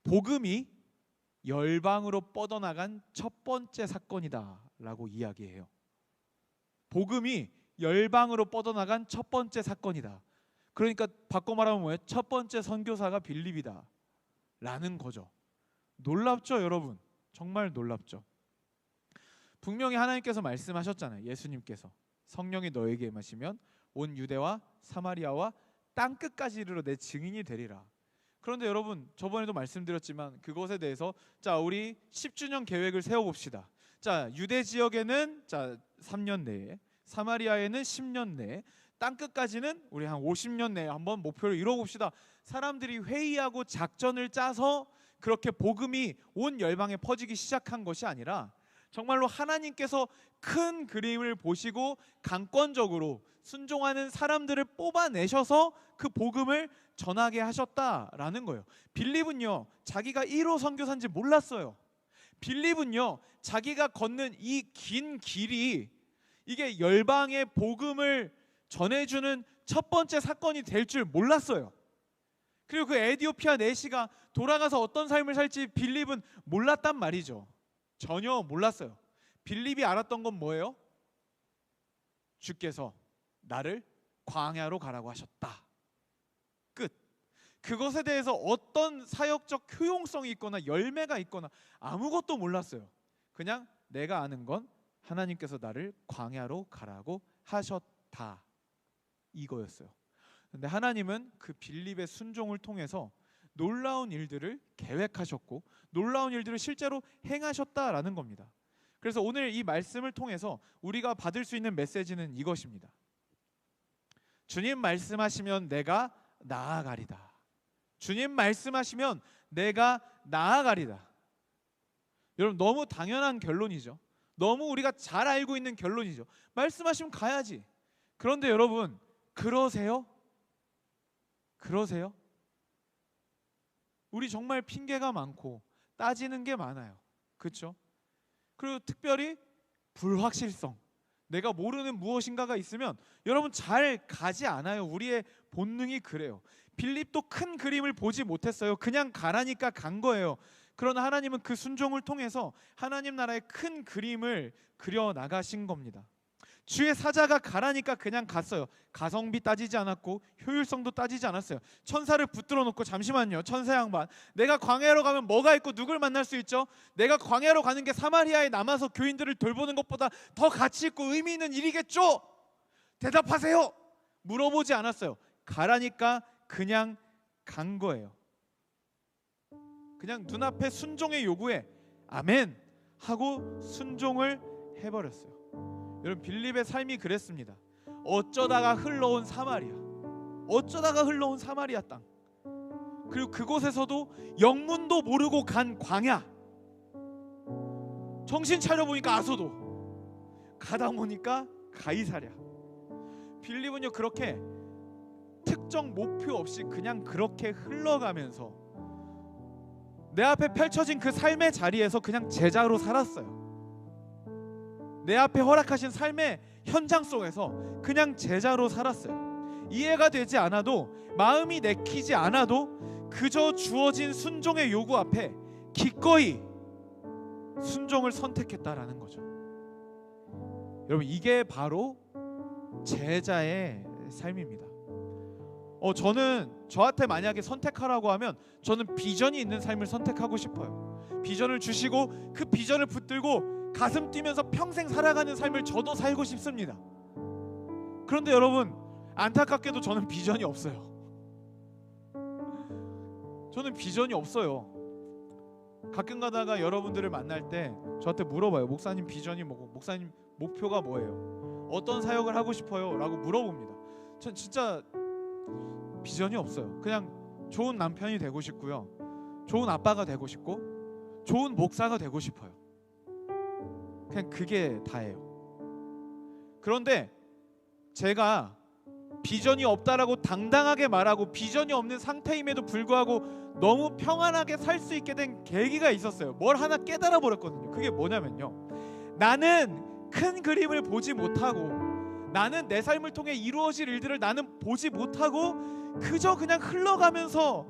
복음이 열방으로 뻗어나간 첫 번째 사건이다라고 이야기해요. 복음이 열방으로 뻗어나간 첫 번째 사건이다. 그러니까 바꿔 말하면 뭐예요? 첫 번째 선교사가 빌립이다 라는 거죠. 놀랍죠 여러분? 정말 놀랍죠. 분명히 하나님께서 말씀하셨잖아요. 예수님께서 성령이 너에게 임하시면 온 유대와 사마리아와 땅끝까지 이르러 내 증인이 되리라. 그런데 여러분 저번에도 말씀드렸지만 그것에 대해서 자 우리 10주년 계획을 세워봅시다. 자 유대 지역에는 자 3년 내에, 사마리아에는 10년 내에, 땅끝까지는 우리 한 50년 내에 한번 목표를 이뤄봅시다. 사람들이 회의하고 작전을 짜서 그렇게 복음이 온 열방에 퍼지기 시작한 것이 아니라 정말로 하나님께서 큰 그림을 보시고 강권적으로 순종하는 사람들을 뽑아내셔서 그 복음을 전하게 하셨다라는 거예요. 빌립은요 자기가 1호 선교사인지 몰랐어요. 빌립은요 자기가 걷는 이 긴 길이 이게 열방의 복음을 전해주는 첫 번째 사건이 될 줄 몰랐어요. 그리고 그 에디오피아 내시가 돌아가서 어떤 삶을 살지 빌립은 몰랐단 말이죠. 전혀 몰랐어요. 빌립이 알았던 건 뭐예요? 주께서 나를 광야로 가라고 하셨다. 끝. 그것에 대해서 어떤 사역적 효용성이 있거나 열매가 있거나 아무것도 몰랐어요. 그냥 내가 아는 건 하나님께서 나를 광야로 가라고 하셨다, 이거였어요. 근데 하나님은 그 빌립의 순종을 통해서 놀라운 일들을 계획하셨고 놀라운 일들을 실제로 행하셨다라는 겁니다. 그래서 오늘 이 말씀을 통해서 우리가 받을 수 있는 메시지는 이것입니다. 주님 말씀하시면 내가 나아가리다. 주님 말씀하시면 내가 나아가리다. 여러분, 너무 당연한 결론이죠. 너무 우리가 잘 알고 있는 결론이죠. 말씀하시면 가야지. 그런데 여러분, 그러세요? 그러세요? 우리 정말 핑계가 많고 따지는 게 많아요. 그렇죠? 그리고 특별히 불확실성, 내가 모르는 무엇인가가 있으면 여러분 잘 가지 않아요. 우리의 본능이 그래요. 빌립도 큰 그림을 보지 못했어요. 그냥 가라니까 간 거예요. 그러나 하나님은 그 순종을 통해서 하나님 나라의 큰 그림을 그려 나가신 겁니다. 주의 사자가 가라니까 그냥 갔어요. 가성비 따지지 않았고 효율성도 따지지 않았어요. 천사를 붙들어 놓고, 잠시만요, 천사 양반, 내가 광야로 가면 뭐가 있고 누굴 만날 수 있죠? 내가 광야로 가는 게 사마리아에 남아서 교인들을 돌보는 것보다 더 가치 있고 의미 있는 일이겠죠? 대답하세요. 물어보지 않았어요. 가라니까 그냥 간 거예요. 그냥 눈앞에 순종의 요구에 아멘 하고 순종을 해버렸어요. 여러분, 빌립의 삶이 그랬습니다. 어쩌다가 흘러온 사마리아, 어쩌다가 흘러온 사마리아 땅, 그리고 그곳에서도 영문도 모르고 간 광야, 정신 차려보니까 아소도, 가다 보니까 가이사랴. 빌립은요, 그렇게 특정 목표 없이 그냥 그렇게 흘러가면서 내 앞에 펼쳐진 그 삶의 자리에서 그냥 제자로 살았어요. 내 앞에 허락하신 삶의 현장 속에서 그냥 제자로 살았어요. 이해가 되지 않아도, 마음이 내키지 않아도 그저 주어진 순종의 요구 앞에 기꺼이 순종을 선택했다라는 거죠. 여러분, 이게 바로 제자의 삶입니다. 저는 저한테 만약에 선택하라고 하면 저는 비전이 있는 삶을 선택하고 싶어요. 비전을 주시고 그 비전을 붙들고 가슴 뛰면서 평생 살아가는 삶을 저도 살고 싶습니다. 그런데 여러분, 안타깝게도 저는 비전이 없어요. 저는 비전이 없어요. 가끔 가다가 여러분들을 만날 때 저한테 물어봐요. 목사님 비전이 뭐고, 목사님 목표가 뭐예요? 어떤 사역을 하고 싶어요? 라고 물어봅니다. 전 진짜 비전이 없어요. 그냥 좋은 남편이 되고 싶고요, 좋은 아빠가 되고 싶고, 좋은 목사가 되고 싶어요. 그냥 그게 다예요. 그런데 제가 비전이 없다라고 당당하게 말하고 비전이 없는 상태임에도 불구하고 너무 평안하게 살 수 있게 된 계기가 있었어요. 뭘 하나 깨달아 버렸거든요. 그게 뭐냐면요, 나는 큰 그림을 보지 못하고, 나는 내 삶을 통해 이루어질 일들을 나는 보지 못하고 그저 그냥 흘러가면서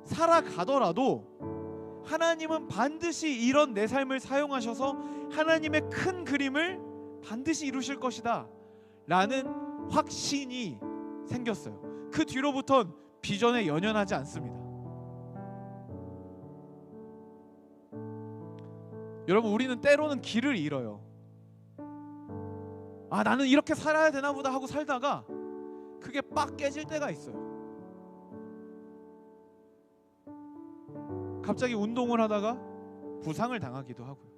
살아가더라도 하나님은 반드시 이런 내 삶을 사용하셔서 하나님의 큰 그림을 반드시 이루실 것이다 라는 확신이 생겼어요. 그 뒤로부터는 비전에 연연하지 않습니다. 여러분, 우리는 때로는 길을 잃어요. 아, 나는 이렇게 살아야 되나 보다 하고 살다가 그게 빡 깨질 때가 있어요. 갑자기 운동을 하다가 부상을 당하기도 하고요.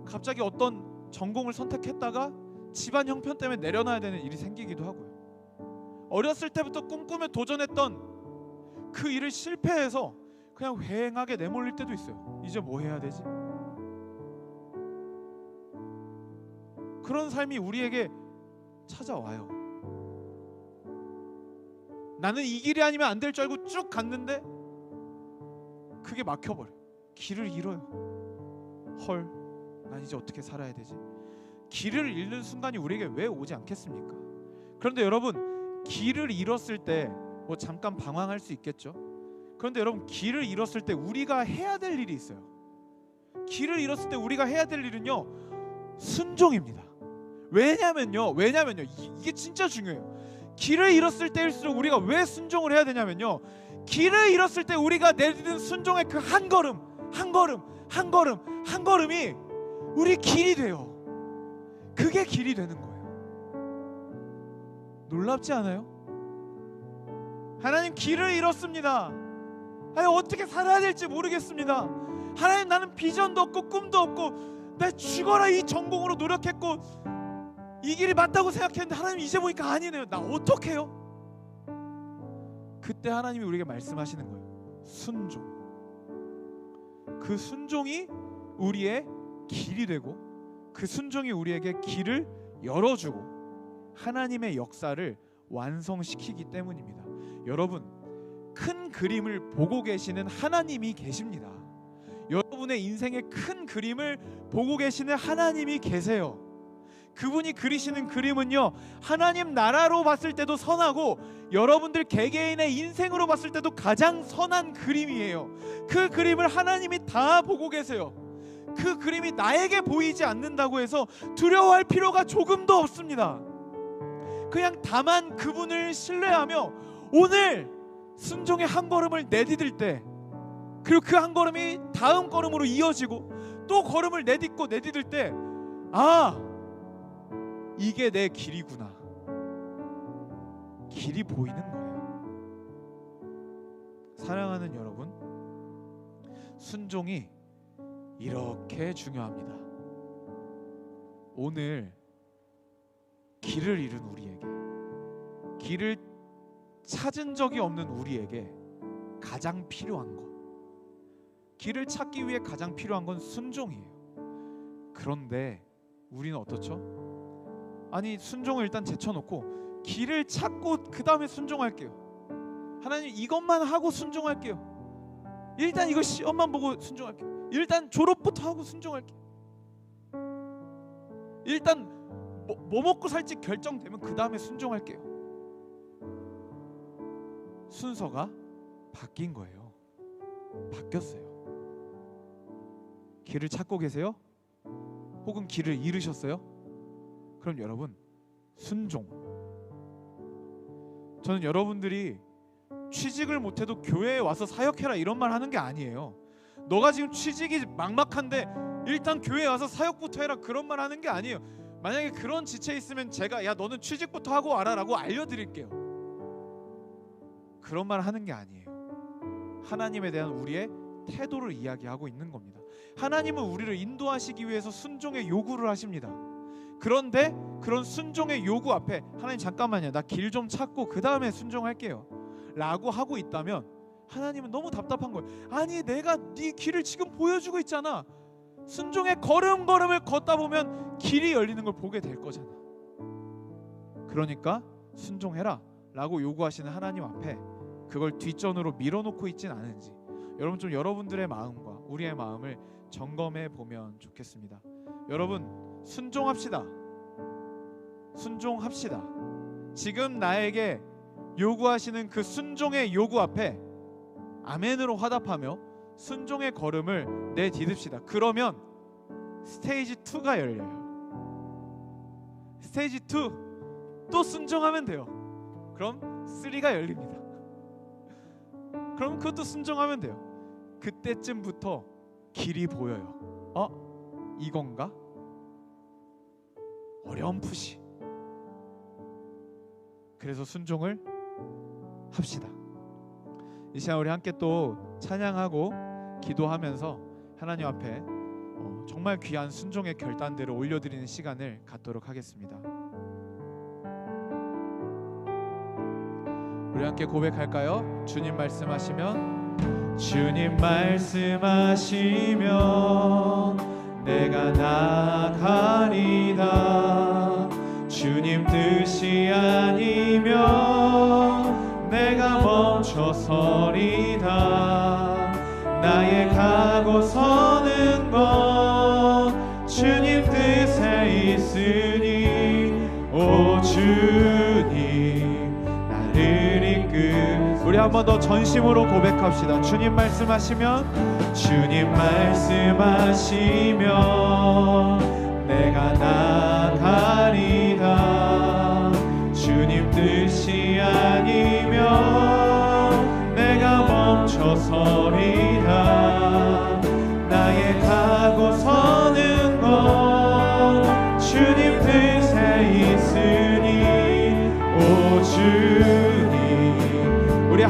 갑자기 어떤 전공을 선택했다가 집안 형편 때문에 내려놔야 되는 일이 생기기도 하고요. 어렸을 때부터 꿈꾸며 도전했던 그 일을 실패해서 그냥 휑하게 내몰릴 때도 있어요. 이제 뭐 해야 되지? 그런 삶이 우리에게 찾아와요. 나는 이 길이 아니면 안 될 줄 알고 쭉 갔는데 그게 막혀버려. 길을 잃어요. 헐, 난 이제 어떻게 살아야 되지? 길을 잃는 순간이 우리에게 왜 오지 않겠습니까? 그런데 여러분, 길을 잃었을 때 뭐 잠깐 방황할 수 있겠죠. 그런데 여러분, 길을 잃었을 때 우리가 해야 될 일이 있어요. 길을 잃었을 때 우리가 해야 될 일은요, 순종입니다. 왜냐면요, 이게 진짜 중요해요. 길을 잃었을 때일수록 우리가 왜 순종을 해야 되냐면요, 길을 잃었을 때 우리가 내딛은 순종의 그 한 걸음 한 걸음 한 걸음 한 걸음이 우리 길이 돼요. 그게 길이 되는 거예요. 놀랍지 않아요? 하나님, 길을 잃었습니다. 아니, 어떻게 살아야 될지 모르겠습니다. 하나님, 나는 비전도 없고 꿈도 없고 나 죽어라 이 전공으로 노력했고 이 길이 맞다고 생각했는데 하나님 이제 보니까 아니네요. 나 어떡해요? 그때 하나님이 우리에게 말씀하시는 거예요. 순종. 그 순종이 우리의 길이 되고 그 순종이 우리에게 길을 열어주고 하나님의 역사를 완성시키기 때문입니다. 여러분, 큰 그림을 보고 계시는 하나님이 계십니다. 여러분의 인생의 큰 그림을 보고 계시는 하나님이 계세요. 그분이 그리시는 그림은요, 하나님 나라로 봤을 때도 선하고 여러분들 개개인의 인생으로 봤을 때도 가장 선한 그림이에요. 그 그림을 하나님이 다 보고 계세요. 그 그림이 나에게 보이지 않는다고 해서 두려워할 필요가 조금도 없습니다. 그냥 다만 그분을 신뢰하며 오늘 순종의 한 걸음을 내디딜 때, 그리고 그 한 걸음이 다음 걸음으로 이어지고 또 걸음을 내딛을 때, 아, 이게 내 길이구나. 길이 보이는 거예요. 사랑하는 여러분, 순종이 이렇게 중요합니다. 오늘 길을 잃은 우리에게, 길을 찾은 적이 없는 우리에게 가장 필요한 것, 길을 찾기 위해 가장 필요한 건 순종이에요. 그런데 우리는 어떻죠? 아니, 순종을 일단 제쳐놓고 길을 찾고 그 다음에 순종할게요. 하나님, 이것만 하고 순종할게요. 일단 이거 시험만 보고 순종할게요. 일단 졸업부터 하고 순종할게요. 일단 뭐 먹고 살지 결정되면 그 다음에 순종할게요. 순서가 바뀐 거예요. 바뀌었어요. 길을 찾고 계세요? 혹은 길을 잃으셨어요? 그럼 여러분, 순종. 저는 여러분들이 취직을 못해도 교회에 와서 사역해라 이런 말 하는 게 아니에요. 너가 지금 취직이 막막한데 일단 교회에 와서 사역부터 해라 그런 말 하는 게 아니에요. 만약에 그런 지체 있으면 제가 야 너는 취직부터 하고 와라 라고 알려드릴게요. 그런 말 하는 게 아니에요. 하나님에 대한 우리의 태도를 이야기하고 있는 겁니다. 하나님은 우리를 인도하시기 위해서 순종의 요구를 하십니다. 그런데 그런 순종의 요구 앞에 하나님 잠깐만요, 나 길 좀 찾고 그 다음에 순종할게요 라고 하고 있다면 하나님은 너무 답답한 거예요. 아니, 내가 네 길을 지금 보여주고 있잖아. 순종의 걸음걸음을 걷다 보면 길이 열리는 걸 보게 될 거잖아. 그러니까 순종해라 라고 요구하시는 하나님 앞에 그걸 뒷전으로 밀어놓고 있진 않은지 여러분, 좀 여러분들의 마음과 우리의 마음을 점검해 보면 좋겠습니다. 여러분, 순종합시다. 순종합시다. 지금 나에게 요구하시는 그 순종의 요구 앞에 아멘으로 화답하며 순종의 걸음을 내디딥시다. 그러면 스테이지 2가 열려요. 스테이지 2 또 순종하면 돼요. 그럼 3가 열립니다. 그럼 그것도 순종하면 돼요. 그때쯤부터 길이 보여요. 이건가? 어렴풋이. 그래서 순종을 합시다. 이 시간 우리 함께 또 찬양하고 기도하면서 하나님 앞에 정말 귀한 순종의 결단들을 올려드리는 시간을 갖도록 하겠습니다. 우리 함께 고백할까요? 주님 말씀하시면, 주님 말씀하시면 내가 나가리다. 주님 뜻이 아니면 내가 멈춰서리다. 나의 가고 서는 건 주님 뜻에 있으니 오 주님 나를 이끌. 우리 한 번 더 전심으로 고백합시다. 주님 말씀하시면, 주님 말씀하시면 내가 나가리다. 주님 뜻이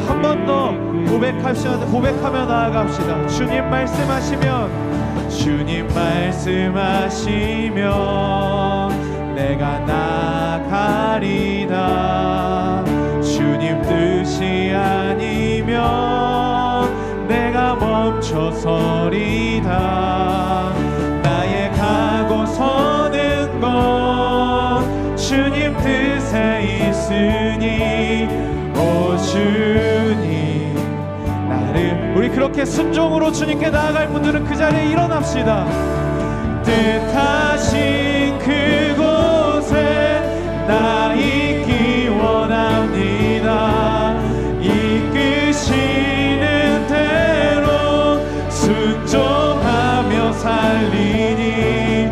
한 번 더 고백하며 나아갑시다. 주님 말씀하시면, 주님 말씀하시면 내가 나가리다. 주님 뜻이 아니면 내가 멈춰서리다. 나의 가고 서는 건 주님 뜻에 있으니, 오 주님 나를. 우리 그렇게 순종으로 주님께 나아갈 분들은 그 자리에 일어납시다. 뜻하신 그곳에 나 있기 원합니다. 이끄시는 대로 순종하며 살리니,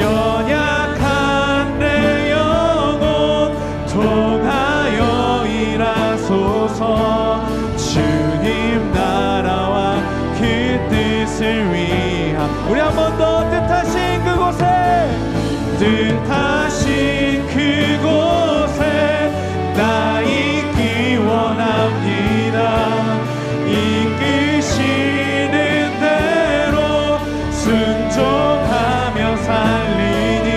연약한 내 영혼 통하여 일하소서. 주님 나라와 그 뜻을 위하. 우리 한 번 더 뜻하신 그곳에, 뜻하신 그곳에 나 있기 원합니다. 이끄시는 대로 순종하며 살리니,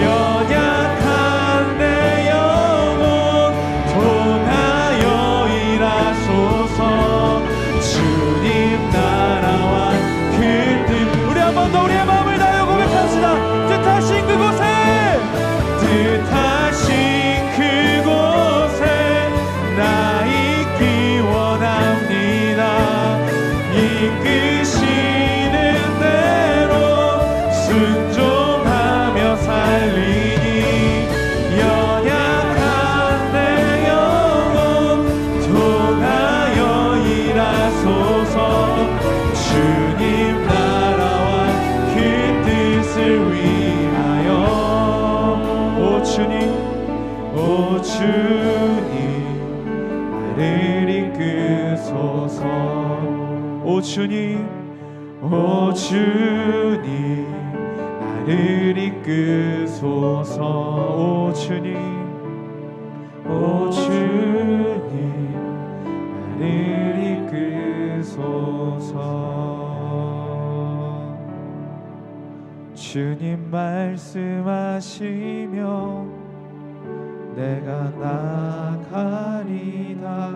연약한 내 영혼 통하여 일하소서. 주님 나라와 그 뜻. 우리 한 번 더 우리의 마음을 다하여 고백합시다. 뜻하신 그곳에, 뜻하신 그곳에 나 있기 원합니다. 이끄시는 대로 순종하며 살리니, 연약한 내 영혼 통하여 일하소서. 주님 나라와 그 뜻을 위하여. 오 주님, 오 주님 나를 이끄소서. 오 주님, 오 주님 나를 이끄소서. 오 주님, 오 주님 나를 이끄소서. 주님 말씀하시며 내가 나가리다.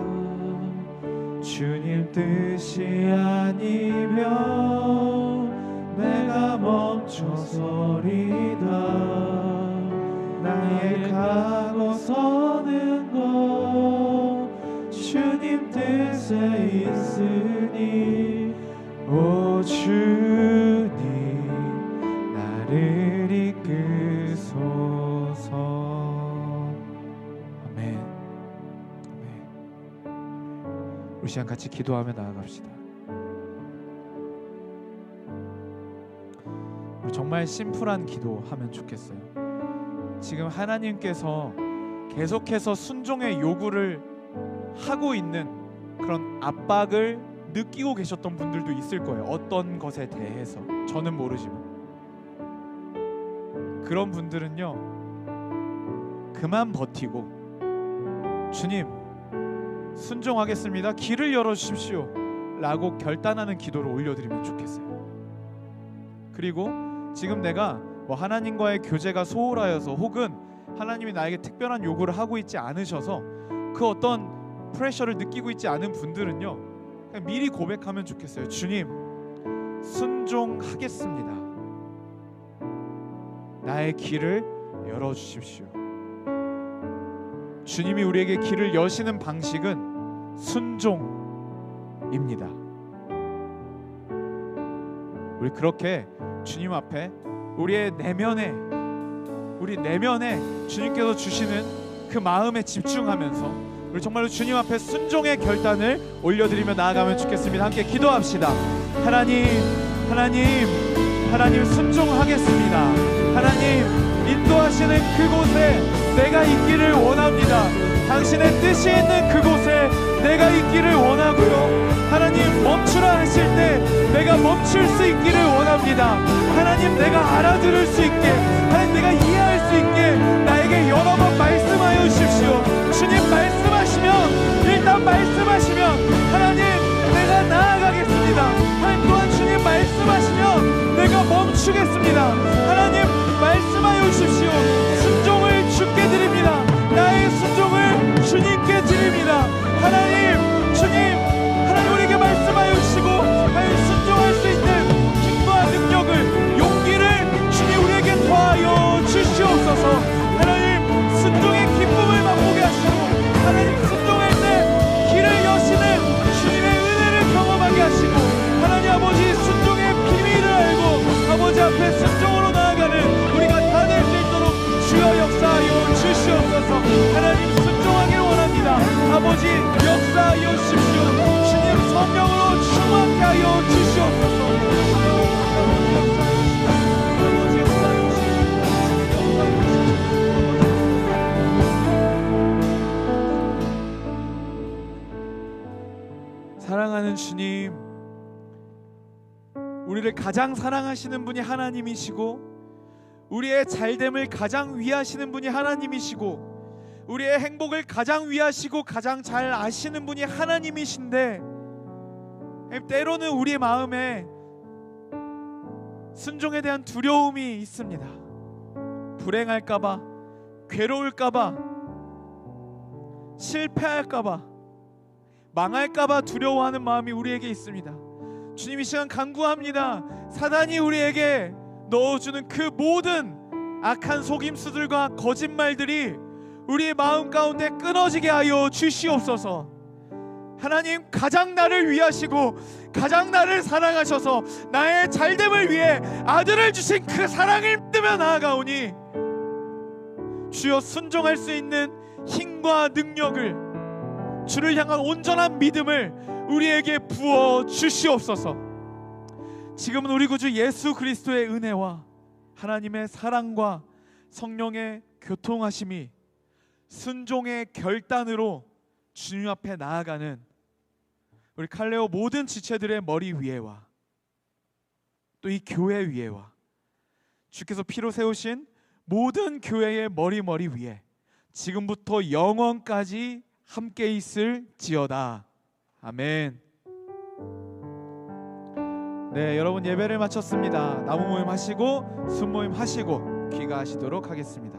주님 뜻이 아니면 내가 멈춰서리다. 나의 가고 서는 것 주님 뜻에 있으니, 오 주님 나를 이끄소서. 아멘. 우리 시간 같이 기도하며 나아갑시다. 정말 심플한 기도하면 좋겠어요. 지금 하나님께서 계속해서 순종의 요구를 하고 있는 그런 압박을 느끼고 계셨던 분들도 있을 거예요. 어떤 것에 대해서 저는 모르지만, 그런 분들은요 그만 버티고 주님 순종하겠습니다, 길을 열어주십시오 라고 결단하는 기도를 올려드리면 좋겠어요. 그리고 지금 내가 하나님과의 교제가 소홀하여서, 혹은 하나님이 나에게 특별한 요구를 하고 있지 않으셔서 그 어떤 프레셔를 느끼고 있지 않은 분들은요 그냥 미리 고백하면 좋겠어요. 주님 순종하겠습니다. 나의 길을 열어주십시오. 주님이 우리에게 길을 여시는 방식은 순종입니다. 우리 그렇게 주님 앞에 우리 내면에 주님께서 주시는 그 마음에 집중하면서 우리 정말로 주님 앞에 순종의 결단을 올려드리며 나아가면 좋겠습니다. 함께 기도합시다. 하나님 순종하겠습니다. 하나님 인도하시는 그곳에 내가 있기를 원합니다. 당신의 뜻이 있는 그곳에 내가 있기를 원하고요. 하나님 멈추라 하실 때 내가 멈출 수 있기를 원합니다. 하나님 내가 알아들을 수 있게, 하나님 내가 이해할 수 있게 나에게 여러 번 말씀하여 주십시오. 주님 말씀하시면 일단 말씀 멈추겠습니다. 하나님 말씀하여 주십시오. 순종을 주께 드립니다. 나의 순종을 주님께 드립니다. 하나님, 주님, 하나님 우리에게 말씀하여 주시고 하여 순종할 수 있는 힘과 능력을, 용기를 주님 우리에게 더하여 주시옵소서. 하나님 순종의 기쁨을 맛보게 하시고 하나님 순종할 때 길을 여시는 주님의 은혜를 경험하게 하시고 하나님 아버지 순종의 비밀을 알고 아버지 앞에 순종으로 나아가는 우리가 다 될 수 있도록 주여 역사하여 주시옵소서. 하나님 순종하길 원합니다. 아버지 역사하여 주십시오. 주님 성령으로 충만케 하여 주시옵소서. 사랑하는 주님, 우리를 가장 사랑하시는 분이 하나님이시고 우리의 잘됨을 가장 위하시는 분이 하나님이시고 우리의 행복을 가장 위하시고 가장 잘 아시는 분이 하나님이신데 때로는 우리의 마음에 순종에 대한 두려움이 있습니다. 불행할까봐, 괴로울까봐, 실패할까봐, 망할까봐 두려워하는 마음이 우리에게 있습니다. 주님 이 시간 간구합니다. 사단이 우리에게 넣어주는 그 모든 악한 속임수들과 거짓말들이 우리의 마음 가운데 끊어지게 하여 주시옵소서. 하나님 가장 나를 위하시고 가장 나를 사랑하셔서 나의 잘됨을 위해 아들을 주신 그 사랑을 믿으며 나아가오니 주여 순종할 수 있는 힘과 능력을, 주를 향한 온전한 믿음을 우리에게 부어 주시옵소서. 지금은 우리 구주 예수 그리스도의 은혜와 하나님의 사랑과 성령의 교통하심이 순종의 결단으로 주님 앞에 나아가는 우리 칼레오 모든 지체들의 머리 위에와 또 이 교회 위에와 주께서 피로 세우신 모든 교회의 머리 위에 지금부터 영원까지 함께 있을지어다. 아멘. 네, 여러분 예배를 마쳤습니다. 나무 모임 하시고 순 모임 하시고 귀가하시도록 하겠습니다.